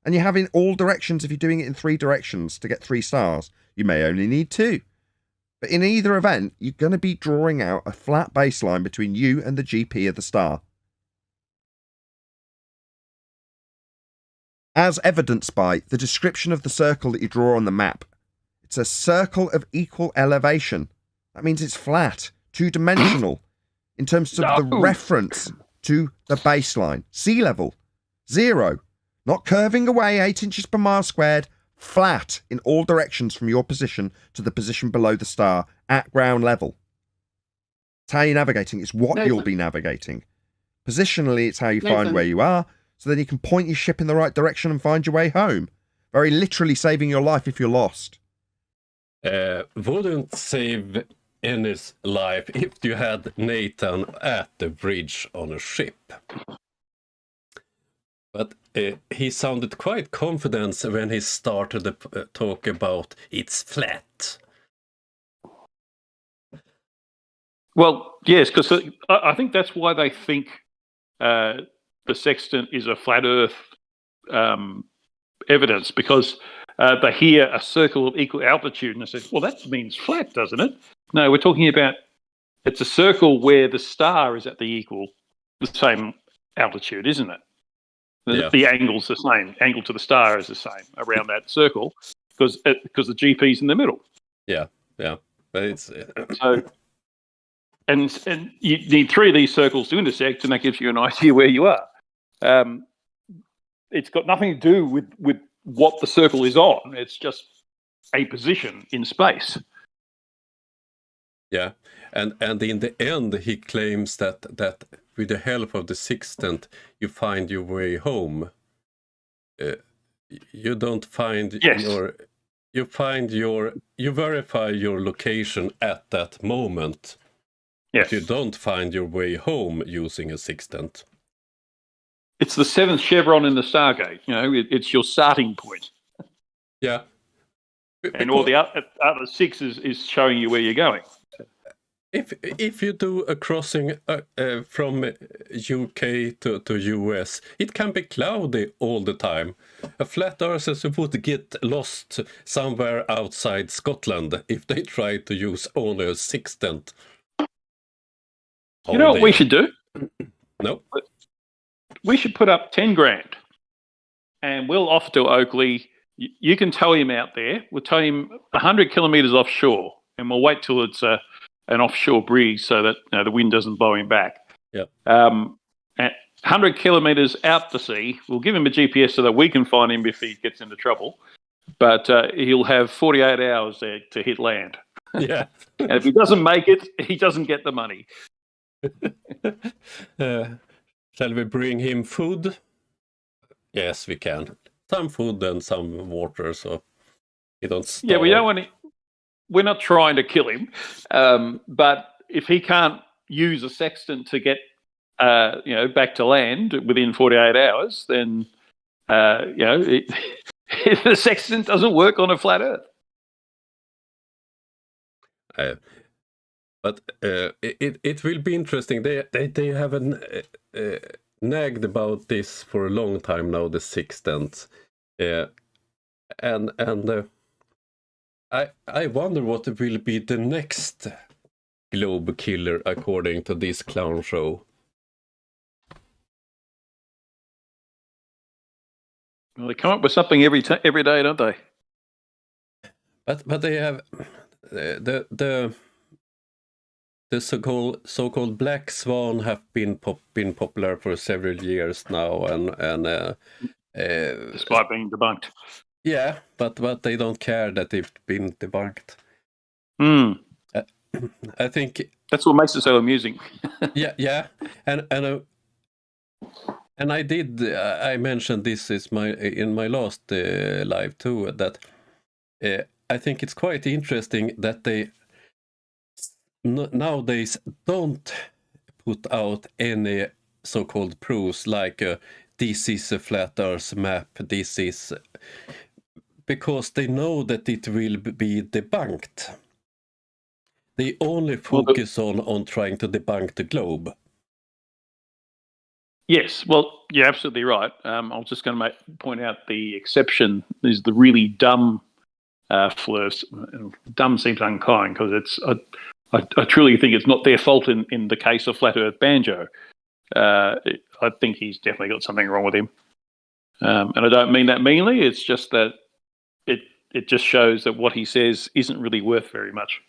And you have in all directions, if you're doing it in 3 directions to get 3 stars, you may only need 2. But in either event, you're going to be drawing out a flat baseline between you and the GP of the star. As evidenced by the description of the circle that you draw on the map. It's a circle of equal elevation. That means it's flat, 2-dimensional, in terms of the reference to the baseline. Sea level, 0. Not curving away 8 inches per mile squared, flat in all directions from your position to the position below the star at ground level. It's how you're navigating. It's what you'll be navigating. Positionally, it's how you find where you are, so then you can point your ship in the right direction and find your way home. Very literally saving your life if you're lost. Wouldn't save Ennis' life if you had Nathan at the bridge on a ship. But he sounded quite confident when he started the talk about it's flat. Well, yes, because I think that's why they think the sextant is a flat Earth evidence, because they hear a circle of equal altitude and they say, well, that means flat, doesn't it? No, we're talking about it's a circle where the star is at the same altitude, isn't it? The angle's the same. Angle to the star is the same around that circle because the GP's in the middle. Yeah. But it's so, and you need 3 of these circles to intersect, and that gives you an idea where you are. It's got nothing to do with what the circle is on. It's just a position in space. Yeah, and in the end, he claims that with the help of the sextant, you find your way home. You don't find you verify your location at that moment. Yes. But you don't find your way home using a sextant. It's the 7th chevron in the Stargate. You know, it's your starting point. Yeah. And all the other 6 is showing you where you're going. If you do a crossing from UK to US, it can be cloudy all the time. A flat earther would get lost somewhere outside Scotland if they try to use only a sextant. You know what we should do? No. We should put up 10 grand and we'll offer to Oakley. You can tow him out there. We'll tow him 100 kilometres offshore and we'll wait till it's an offshore breeze so that the wind doesn't blow him back. Yeah. 100 kilometres out to sea. We'll give him a GPS so that we can find him if he gets into trouble. But he'll have 48 hours there to hit land. Yeah. And if he doesn't make it, he doesn't get the money. Shall we bring him food? Yes, we can. Some food and some water, so he don't starve. Yeah, we don't want to. We're not trying to kill him, but if he can't use a sextant to get, back to land within 48 hours, then the sextant doesn't work on a flat Earth. But it will be interesting. They have nagged about this for a long time now, the sextant. And I wonder what will be the next globe killer according to this clown show. Well, they come up with something every day, don't they? But they have the so-called black swan have been popular for several years now, and Despite being debunked. yeah, but they don't care that they've been debunked. I think That's what makes it so amusing. yeah, and I mentioned this in my last live too, that I think it's quite interesting that they nowadays don't put out any so-called proofs like this is a flat Earth map, this is, because they know that it will be debunked. They only focus on trying to debunk the globe. Yes, well, you're absolutely right. I was just going to point out the exception is the really dumb FLERFS. Dumb seems unkind because it's. I truly think it's not their fault in the case of Flat Earth Banjo. I think he's definitely got something wrong with him, and I don't mean that meanly. It's just that it just shows that what he says isn't really worth very much.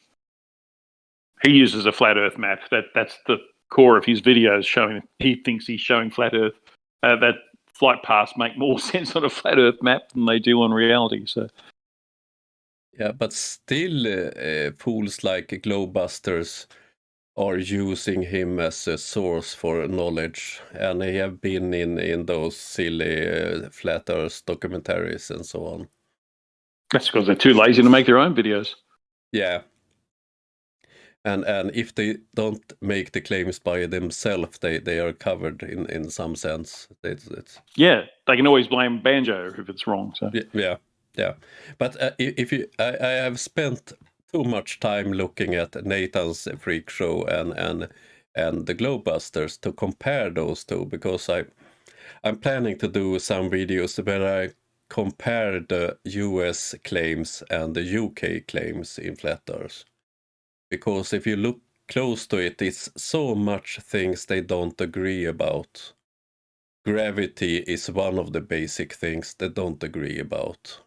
He uses a flat Earth map. That's the core of his videos, showing he thinks he's showing flat Earth. That flight paths make more sense on a flat Earth map than they do on reality. So, yeah, but still, fools like Globebusters are using him as a source for knowledge, and they have been in those silly flat Earth documentaries and so on. that's because they're too lazy to make their own videos. Yeah. And if they don't make the claims by themselves, they are covered in some sense. It's Yeah, they can always blame Banjo if it's wrong. So yeah. But if you, I have spent too much time looking at Nathan's freak show and the Globebusters to compare those two, because I'm planning to do some videos where I compare the US claims and the UK claims in flat Earth. Because if you look close to it, it's so much things they don't agree about. Gravity is one of the basic things they don't agree about.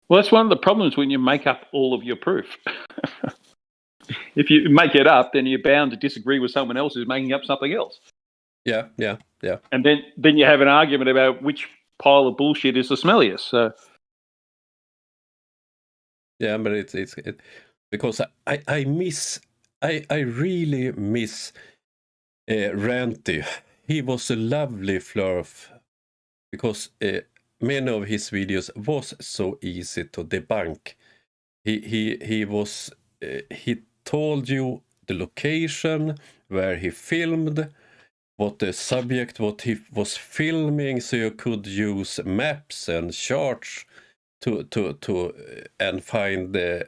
well, that's one of the problems when you make up all of your proof. If you make it up, then you're bound to disagree with someone else who's making up something else. Yeah. And then you have an argument about which pile of bullshit is the smelliest. So Yeah, but it's because I really miss Ranty. He was a lovely FLERF because many of his videos was so easy to debunk. He was he told you the location where he filmed, what the subject, what he was filming, so you could use maps and charts to and find the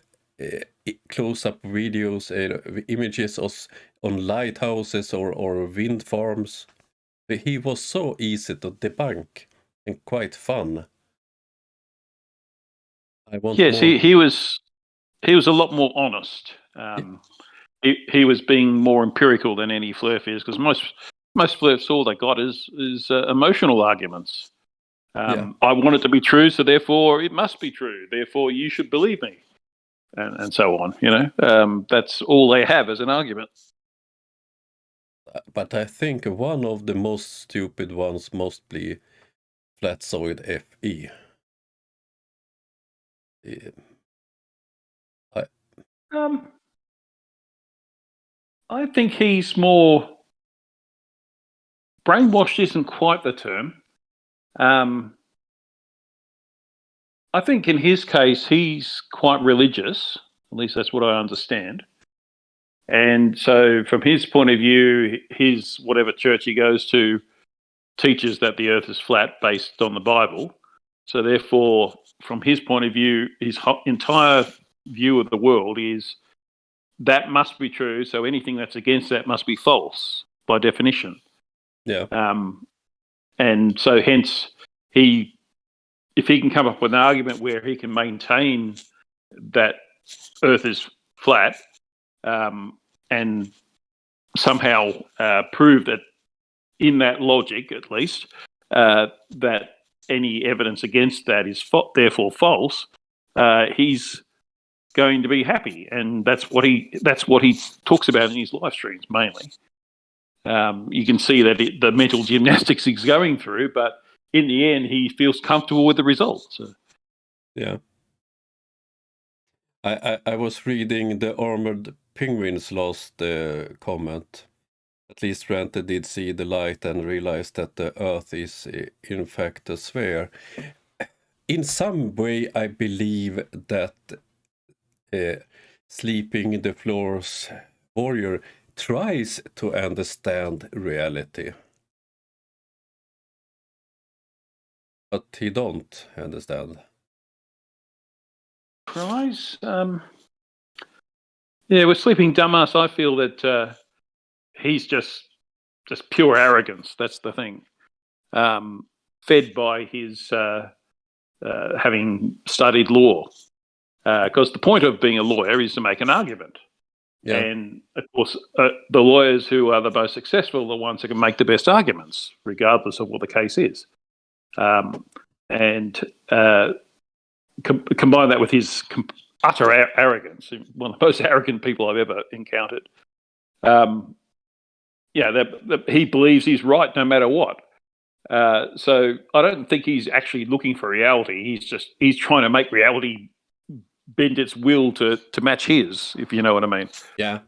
close-up videos, images on lighthouses or wind farms. He was so easy to debunk and quite fun. I want yes, more. he was a lot more honest. He was being more empirical than any FLERF is, because most FLERFs, all they got is emotional arguments. I want it to be true, so therefore it must be true. Therefore you should believe me, and so on. You know, that's all they have as an argument. But I think one of the most stupid ones must be Flatzoid FE. I think he's more brainwashed. Isn't quite the term. I think in his case, he's quite religious. At least that's what I understand. And so from his point of view, his whatever church he goes to teaches that the earth is flat based on the Bible. So therefore, from his point of view, his entire view of the world is that must be true. So anything that's against that must be false by definition. Yeah. And so hence if he can come up with an argument where he can maintain that Earth is flat, and somehow prove that in that logic, at least, that any evidence against that is therefore false, he's going to be happy, and that's what he talks about in his live streams mainly. You can see that the mental gymnastics he's going through, but in the end, he feels comfortable with the results. So. Yeah. I was reading the Armored Penguins last comment. At least Rante did see the light and realized that the Earth is in fact a sphere. In some way, I believe that Sleeping the Floor's warrior tries to understand reality. But he don't understand. Tries? Yeah, with Sleeping Dumbass, I feel that he's just pure arrogance. That's the thing. Fed by his having studied law. Because the point of being a lawyer is to make an argument. Yeah. And, of course, the lawyers who are the most successful are the ones who can make the best arguments, regardless of what the case is. And combine that with his utter arrogance, one of the most arrogant people I've ever encountered. He believes he's right no matter what. So I don't think he's actually looking for reality. He's trying to make reality bend its will to match his, if you know what I mean. Yeah.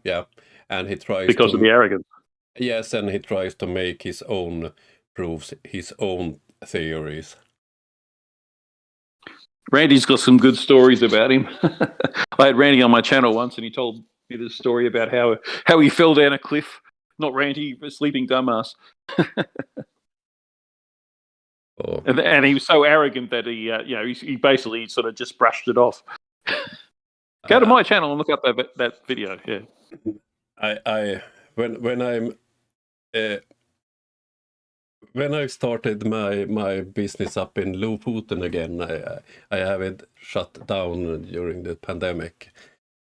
And he tries because of the arrogance. Yes, and he tries to make his own proofs, his own theories. Randy's got some good stories about him. I had Randy on my channel once, and he told me this story about how he fell down a cliff. Not Randy, but Sleeping Dumbass. Oh. And he was so arrogant that he basically sort of just brushed it off. Go to my channel and look up that video. Yeah. When I started my business up in Lofoten again, I have it shut down during the pandemic.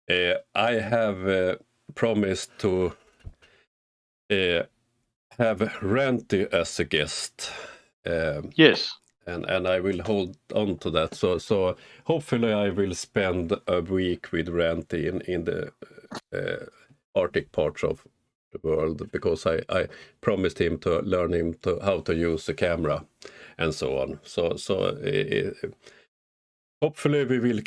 I have promised to have Ranty as a guest. Yes. And I will hold on to that. So hopefully I will spend a week with Ranty in the Arctic parts of the world, because I promised him to learn him how to use the camera and so on. So hopefully we will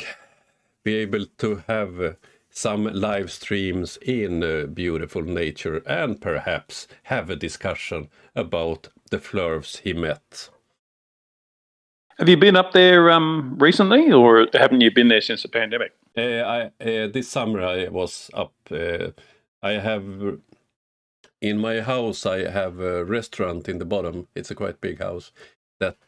be able to have some live streams in beautiful nature, and perhaps have a discussion about the FLERFS he met. Have you been up there recently, or haven't you been there since the pandemic? This summer I was up. I have in my house. I have a restaurant in the bottom. It's a quite big house that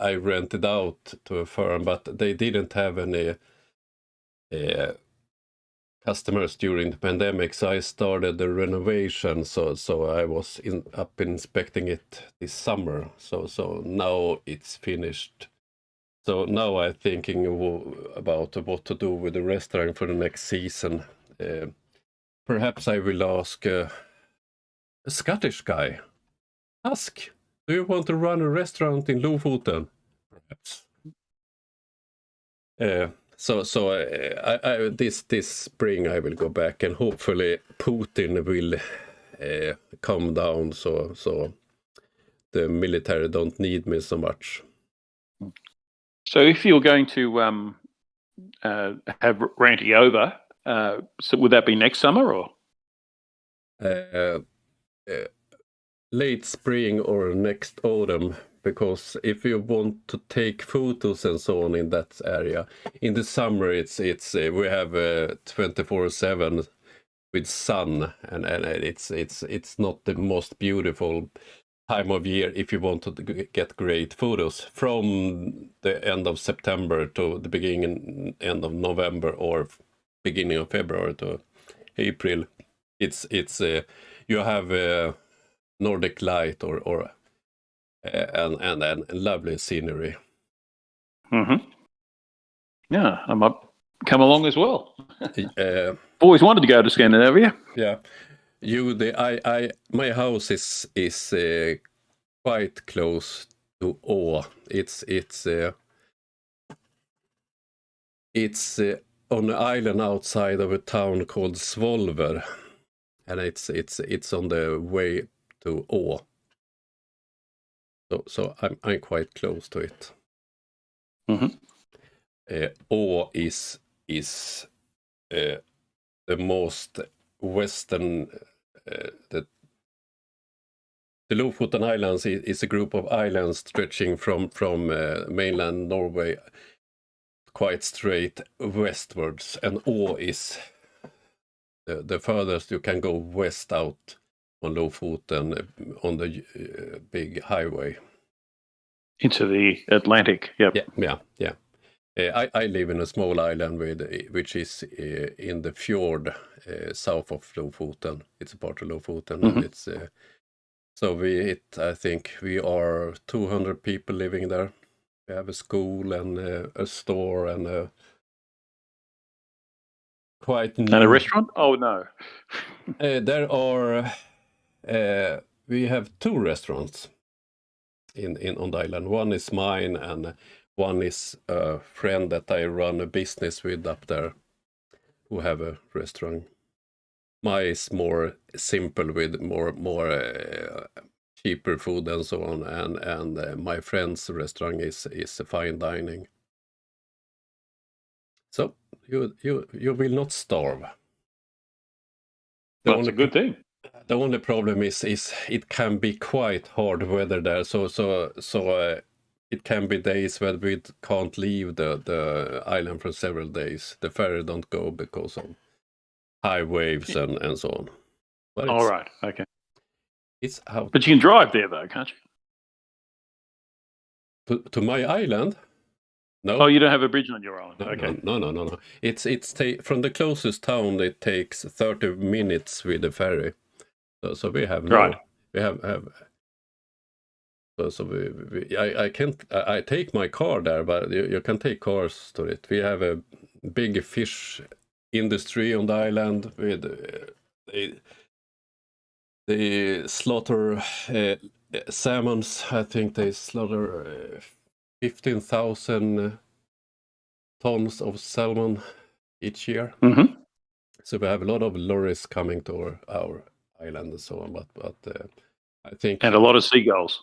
I rented out to a firm, but they didn't have any customers during the pandemic, so I started the renovation. So I was up inspecting it this summer. So now it's finished. So now I'm thinking about what to do with the restaurant for the next season. Perhaps I will ask a Scottish guy. Ask, do you want to run a restaurant in Lofoten? Perhaps. So this spring I will go back, and hopefully Putin will calm down, so the military don't need me so much. So if you're going to have Ranty over, so would that be next summer or? Late spring or next autumn. Because if you want to take photos and so on in that area, in the summer it's we have 24/7 with sun, and it's not the most beautiful time of year if you want to get great photos. From the end of September to the end of November, or beginning of February to April, it's you have Nordic light or and lovely scenery. Yeah, I might come along as well. Always wanted to go to Scandinavia. Yeah, my house is quite close to Å. It's on an island outside of a town called Svolver, and it's on the way to Å. So I'm quite close to it. Å is the most western. The Lofoten Islands is a group of islands stretching from mainland Norway quite straight westwards, and Å is the furthest you can go west out on Lofoten on the big highway into the Atlantic. Yep. Yeah. I live in a small island which is in the fjord south of Lofoten. It's a part of Lofoten, and it's so I think we are 200 people living there. We have a school and a store and a quite new... And a restaurant? Oh no. There are we have 2 restaurants on the island. One is mine, and one is a friend that I run a business with up there, who have a restaurant. Mine is more simple with more cheaper food and so on, and my friend's restaurant is fine dining. So you will not starve. That's a good thing. The only problem is it can be quite hard weather there. So it can be days where we can't leave the island for several days. The ferry don't go because of high waves and so on. But all right, okay. It's out. But you can drive there though, can't you? To my island? No. Oh, you don't have a bridge on your island. No, okay. No. It's from the closest town. It takes 30 minutes with the ferry. So we have we have. So I take my car there, but you can take cars to it. We have a big fish industry on the island with they slaughter salmons. I think they slaughter 15,000 tons of salmon each year. So we have a lot of lorries coming to our island and so on. But I think, and a lot of seagulls.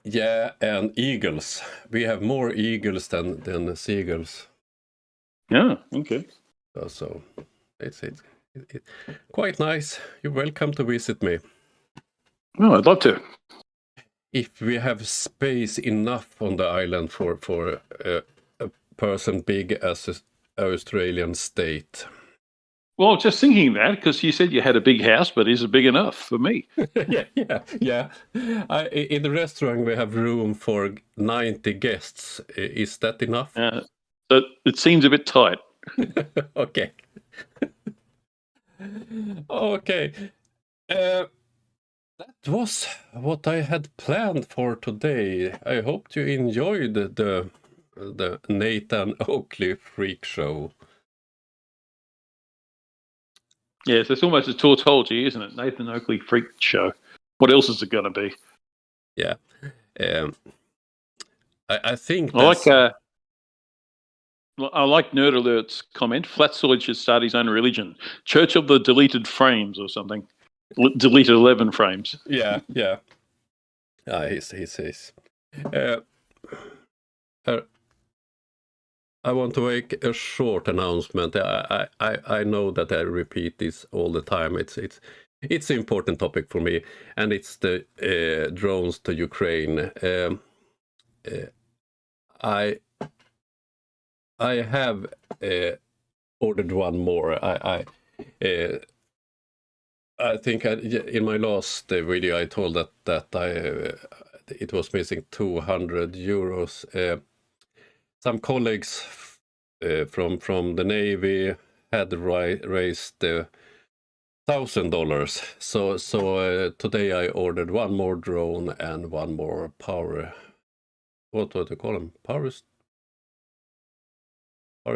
Yeah, and eagles. We have more eagles than seagulls. Yeah. Okay. So it's quite nice. You're welcome to visit me. Oh, I'd love to. If we have space enough on the island for a person big as an Australian state. Well, just thinking that, because you said you had a big house, but is it big enough for me? Yeah. In the restaurant, we have room for 90 guests. Is that enough? So it seems a bit tight. Okay. Okay. That was what I had planned for today. I hope you enjoyed the Nathan Oakley Freak Show. Yes, it's almost a tautology, isn't it? Nathan Oakley Freak Show. What else is it going to be? Yeah. I think I like Nerd Alert's comment. Flatsoid should start his own religion. Church of the Deleted Frames or something. Deleted 11 frames. Yeah. He says. I want to make a short announcement. I know that I repeat this all the time. It's an important topic for me, and it's the drones to Ukraine. I have ordered one more. I think in my last video I told that it was missing 200 euros. Some colleagues from the Navy had raised $1,000. So today I ordered one more drone and one more power. What do you call them? Power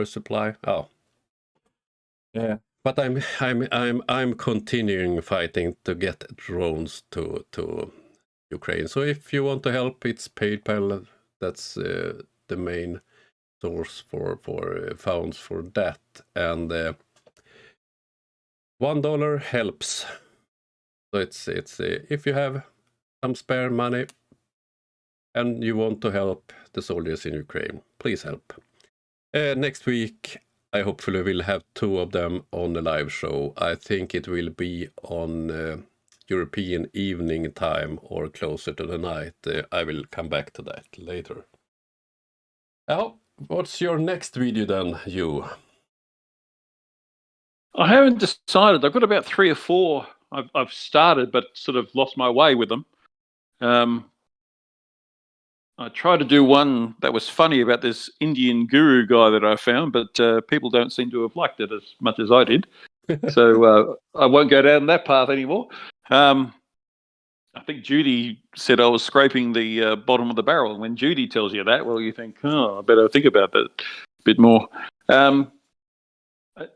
supply. Oh, yeah. But I'm continuing fighting to get drones to Ukraine. So if you want to help, it's PayPal. That's the main source for funds for that. And $1 helps. So it's if you have some spare money and you want to help the soldiers in Ukraine, please help. Next week, I hopefully will have 2 of them on the live show. I think it will be on European evening time or closer to the night. I will come back to that later. Oh, what's your next video then, you? I haven't decided. I've got about 3 or 4 I've started, but sort of lost my way with them. I tried to do one that was funny about this Indian guru guy that I found, but people don't seem to have liked it as much as I did. So I won't go down that path anymore. I think Judy said I was scraping the bottom of the barrel. And when Judy tells you that, well, you think, oh, I better think about that a bit more.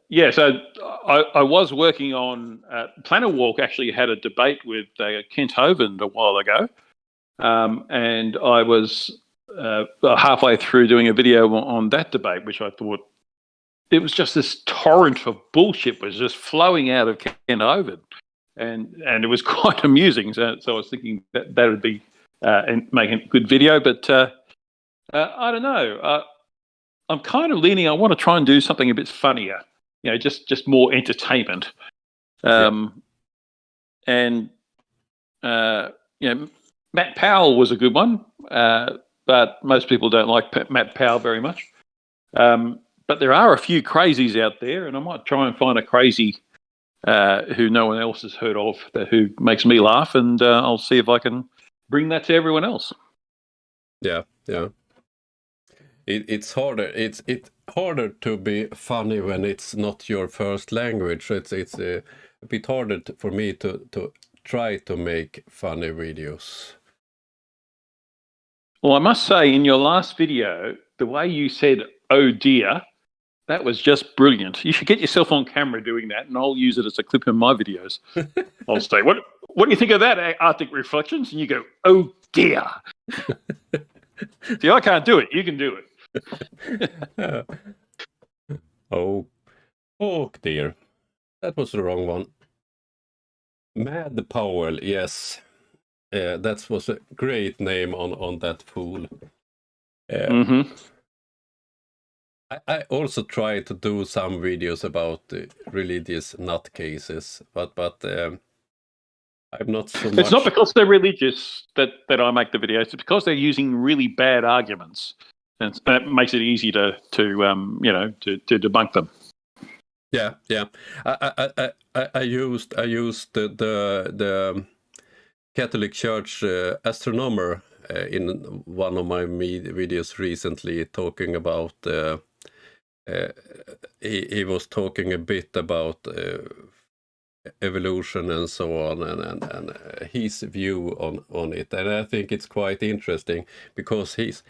Yeah, so I was working on Planet Walk. Actually had a debate with Kent Hovind a while ago. And I was halfway through doing a video on that debate, which I thought it was just this torrent of bullshit was just flowing out of Kent Hovind, and it was quite amusing. So I was thinking that would be and make a good video, but I don't know. I'm kind of leaning. I want to try and do something a bit funnier, just more entertainment. And Matt Powell was a good one, but most people don't like Matt Powell very much. But there are a few crazies out there, and I might try and find a crazy who no one else has heard of, who makes me laugh, and I'll see if I can bring that to everyone else. Yeah. It's harder. It's harder to be funny when it's not your first language. It's a bit harder for me to try to make funny videos. Well, I must say, in your last video, the way you said, "Oh dear," that was just brilliant. You should get yourself on camera doing that, and I'll use it as a clip in my videos. I'll say, what do you think of that, Arctic Reflections? And you go, "Oh dear." See, I can't do it. You can do it. Oh dear. That was the wrong one. Mad Powell, yes. That was a great name on that fool. I also try to do some videos about religious nutcases, but I'm not so much. It's not because they're religious that I make the videos. It's because they're using really bad arguments, and that makes it easy to debunk them. Yeah. I used the Catholic Church astronomer in one of my videos recently, talking about he was talking a bit about evolution and so on, and his view on it, and I think it's quite interesting because he's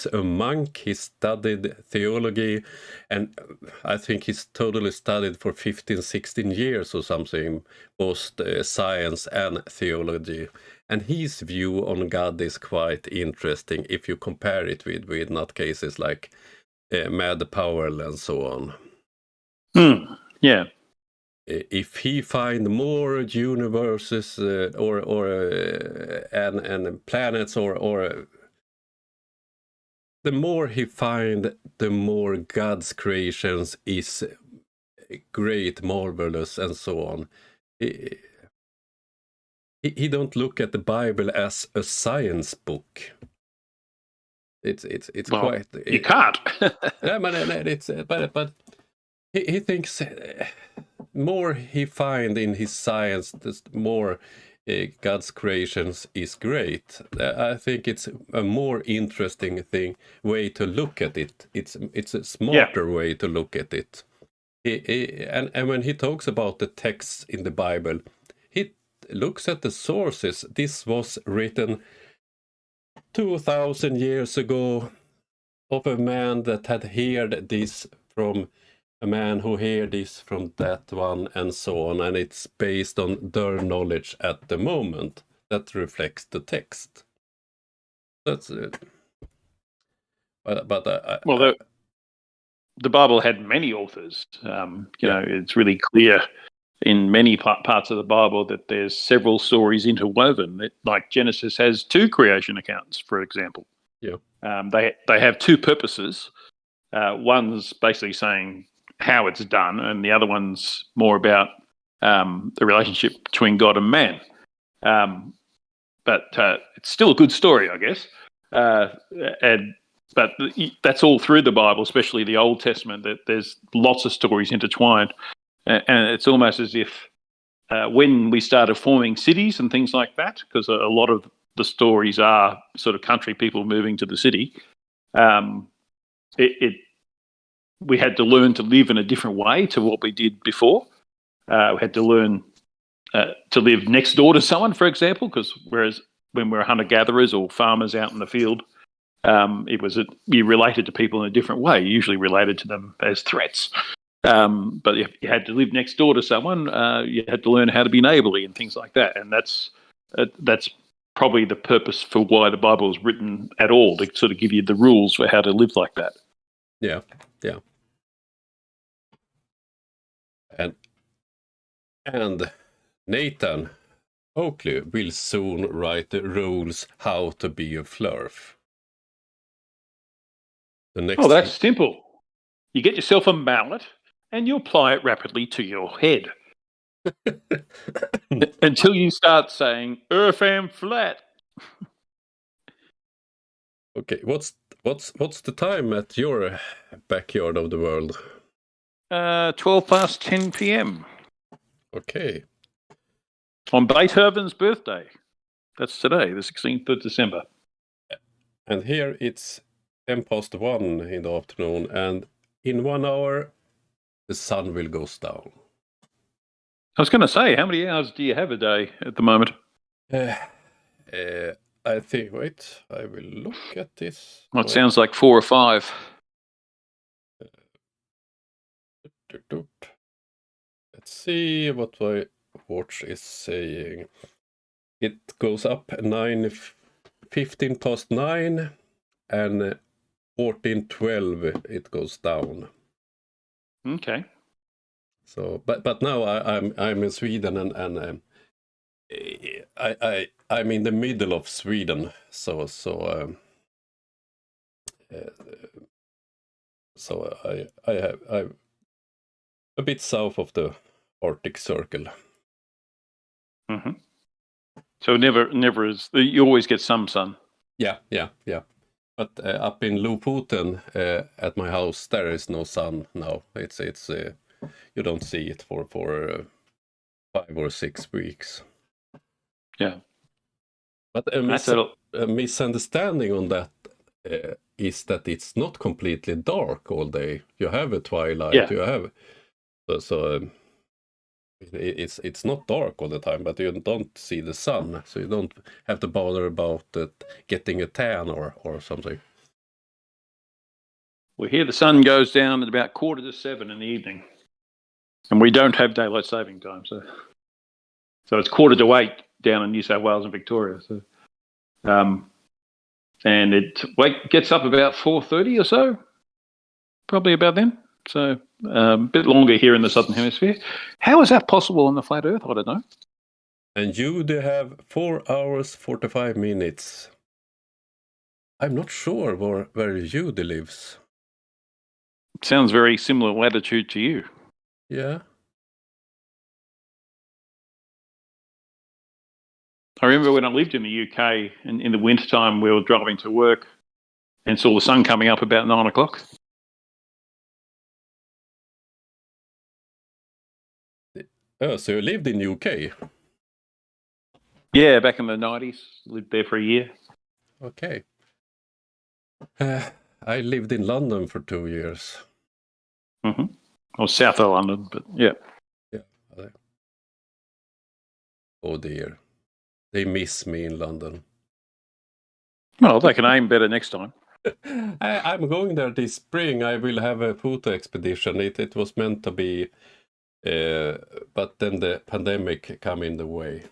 a monk. He studied theology, and I think he's totally studied for 15-16 years or something, both science and theology, and his view on God is quite interesting if you compare it with nutcases like Mad Powell and so on. Yeah. If he find more universes and planets, or the more he find, the more God's creations is great, marvelous, and so on. He don't look at the Bible as a science book. It's well, quite. You can't. But he thinks. More he find in his science, the more God's creations is great. I think it's a more interesting way to look at it. It's a smarter way to look at it. And when he talks about the texts in the Bible, he looks at the sources. This was written 2,000 years ago of a man that had heard this from a man who heard this from that one, and so on. And it's based on their knowledge at the moment that reflects the text. That's it. But the Bible had many authors. You know, it's really clear in many parts of the Bible that there's several stories interwoven. Like Genesis has 2 creation accounts, for example. Yeah. They have 2 purposes. One's basically saying how it's done, and the other one's more about the relationship between God and man. But it's still a good story, I guess. But that's all through the Bible, especially the Old Testament, that there's lots of stories intertwined. And it's almost as if when we started forming cities and things like that, because a lot of the stories are sort of country people moving to the city, we had to learn to live in a different way to what we did before. We had to learn to live next door to someone, for example, because whereas when we're hunter-gatherers or farmers out in the field, you related to people in a different way. You usually related to them as threats. But if you had to live next door to someone, you had to learn how to be neighbourly and things like that. And that's probably the purpose for why the Bible was written at all, to sort of give you the rules for how to live like that. Yeah. And Nathan Oakley will soon write the rules how to be a FLERF. That's simple. You get yourself a mallet and you apply it rapidly to your head until you start saying "Earth and flat." Okay, what's the time at your backyard of the world? 10 p.m. Okay. On Beethoven's birthday. That's today, the 16th of December. And here it's 1:10 in the afternoon, and in 1 hour the sun will go down. I was going to say, how many hours do you have a day at the moment? I think, wait, I will look at this. Well, it sounds like 4 or 5. Let's see what my watch is saying. It goes up 15 past 9, and 14:12 it goes down. Okay. So, but now I'm in Sweden, and I'm in the middle of Sweden, so I'm a bit south of the Arctic Circle. Mm-hmm. So never is. You always get some sun. Yeah. But up in Lofoten, at my house, there is no sun now. It's you don't see it for 5 or 6 weeks. Yeah. But a misunderstanding on that is that it's not completely dark all day. You have a twilight. Yeah. You have it's not dark all the time, but you don't see the sun, so you don't have to bother about getting a tan or something. Well, here the sun goes down at about 6:45 in the evening, and we don't have daylight saving time, so it's 7:45 down in New South Wales and Victoria. So, and it gets up about 4:30 or so, probably about then. So a bit longer here in the Southern Hemisphere. How is that possible on the flat Earth? I don't know. And you do have 4 hours 45 minutes. I'm not sure where Judy lives. Sounds very similar latitude to you. Yeah. I remember when I lived in the UK, in the wintertime, we were driving to work and saw the sun coming up about 9 o'clock. Oh, so you lived in UK? Yeah, back in the 90s. Lived there for a year. Okay. I lived in London for 2 years. Mm-hmm. or south of London, but yeah. Yeah. Oh dear. They miss me in London. Well, they can aim better next time. I'm going there this spring. I will have a photo expedition. It was meant to be, but then the pandemic come in the way.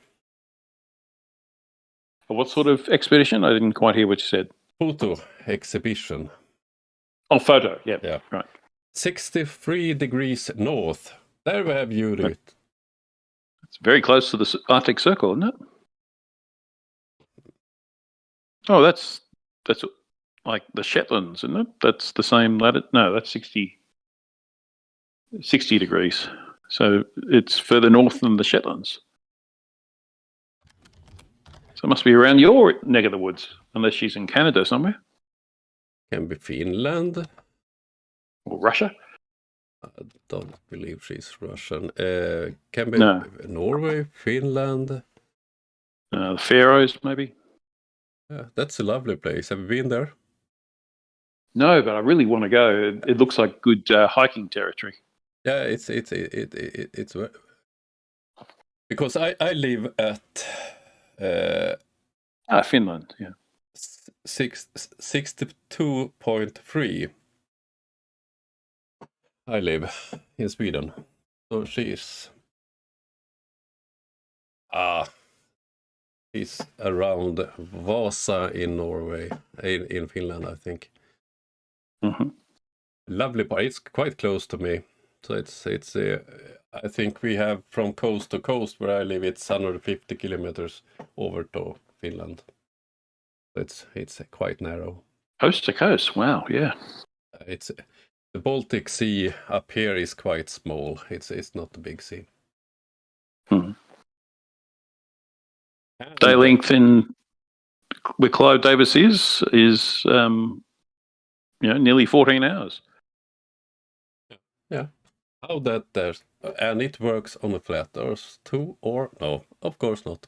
What sort of expedition? I didn't quite hear what you said. Photo exhibition. Oh, photo. Yeah. Yeah. Right. 63 degrees north. There we have Yuri. It's very close to the Arctic Circle, isn't it? Oh, that's like the Shetlands, isn't it? That's the same latitude. No, that's 60 degrees. So it's further north than the Shetlands. So it must be around your neck of the woods, unless she's in Canada somewhere. Can be Finland. Or Russia. I don't believe she's Russian. Can be No. Norway, Finland. The Faroes, maybe. Yeah, that's a lovely place. Have you been there? No, but I really want to go. It looks like good hiking territory. Yeah, it's because I live at Finland. Yeah. 62.3. I live in Sweden, so she's around Vasa in Norway, in Finland, I think. Mm-hmm. Lovely part. It's quite close to me, so it's I think we have from coast to coast where I live. It's 150 kilometers over to Finland. It's quite narrow. Coast to coast. Wow. Yeah. It's the Baltic Sea up here is quite small. It's not a big sea. Hmm. Day length in where Clive Davis is nearly 14 hours. Yeah. How that there's and it works on a flat Earth too, or no? Of course not.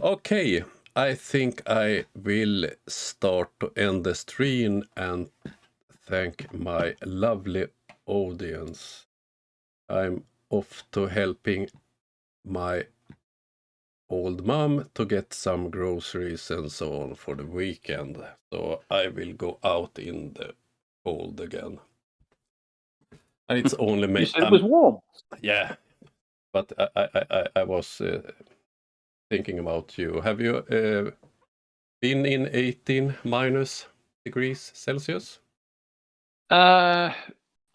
Okay, I think I will start to end the stream and thank my lovely audience. I'm off to helping my old mom to get some groceries and so on for the weekend. So I will go out in the cold again. And it's only me. You said it was warm. Yeah, but I was thinking about you. Have you been in 18 minus degrees Celsius? I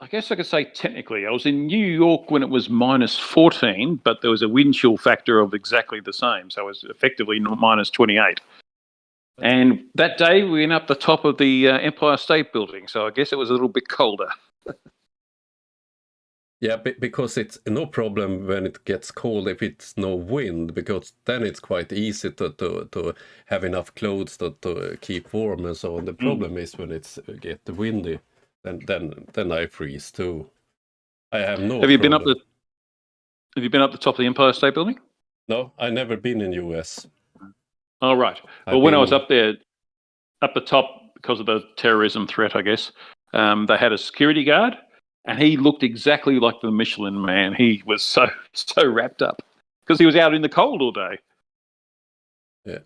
guess I could say technically. I was in New York when it was minus 14, but there was a wind chill factor of exactly the same. So it was effectively minus 28. And that day we went up the top of the Empire State Building. So I guess it was a little bit colder. Yeah, because it's no problem when it gets cold if it's no wind, because then it's quite easy to have enough clothes to keep warm and so on. The problem is when it's get windy, then I freeze too. I have no. Have you been up the top of the Empire State Building? No, I never been in US. Oh right. Well, when I was up there, up the top because of the terrorism threat, I guess they had a security guard. And he looked exactly like the Michelin Man. He was so wrapped up because he was out in the cold all day. Yeah,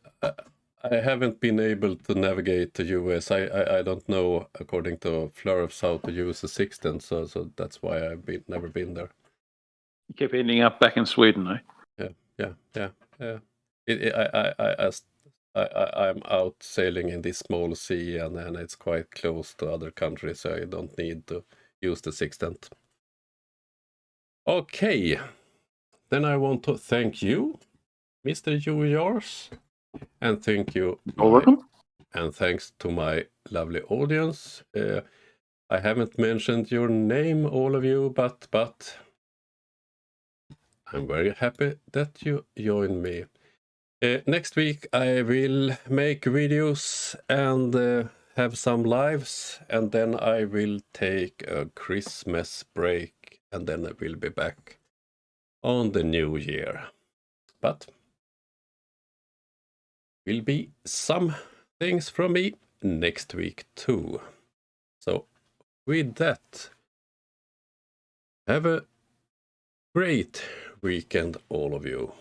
I haven't been able to navigate the US. I don't know, according to FLERFS, how to use the sextant, so that's why I've never been there. You kept ending up back in Sweden, eh? Yeah. I'm out sailing in this small sea, and then it's quite close to other countries, so I don't need to use the sextant. Okay, then I want to thank you, Mr. Yours, and thank you. You're welcome. And thanks to my lovely audience. I haven't mentioned your name, all of you, but I'm very happy that you joined me. Next week I will make videos and have some lives, and then I will take a Christmas break, and then I will be back on the new year. But will be some things from me next week too. So with that, Have a great weekend, all of you.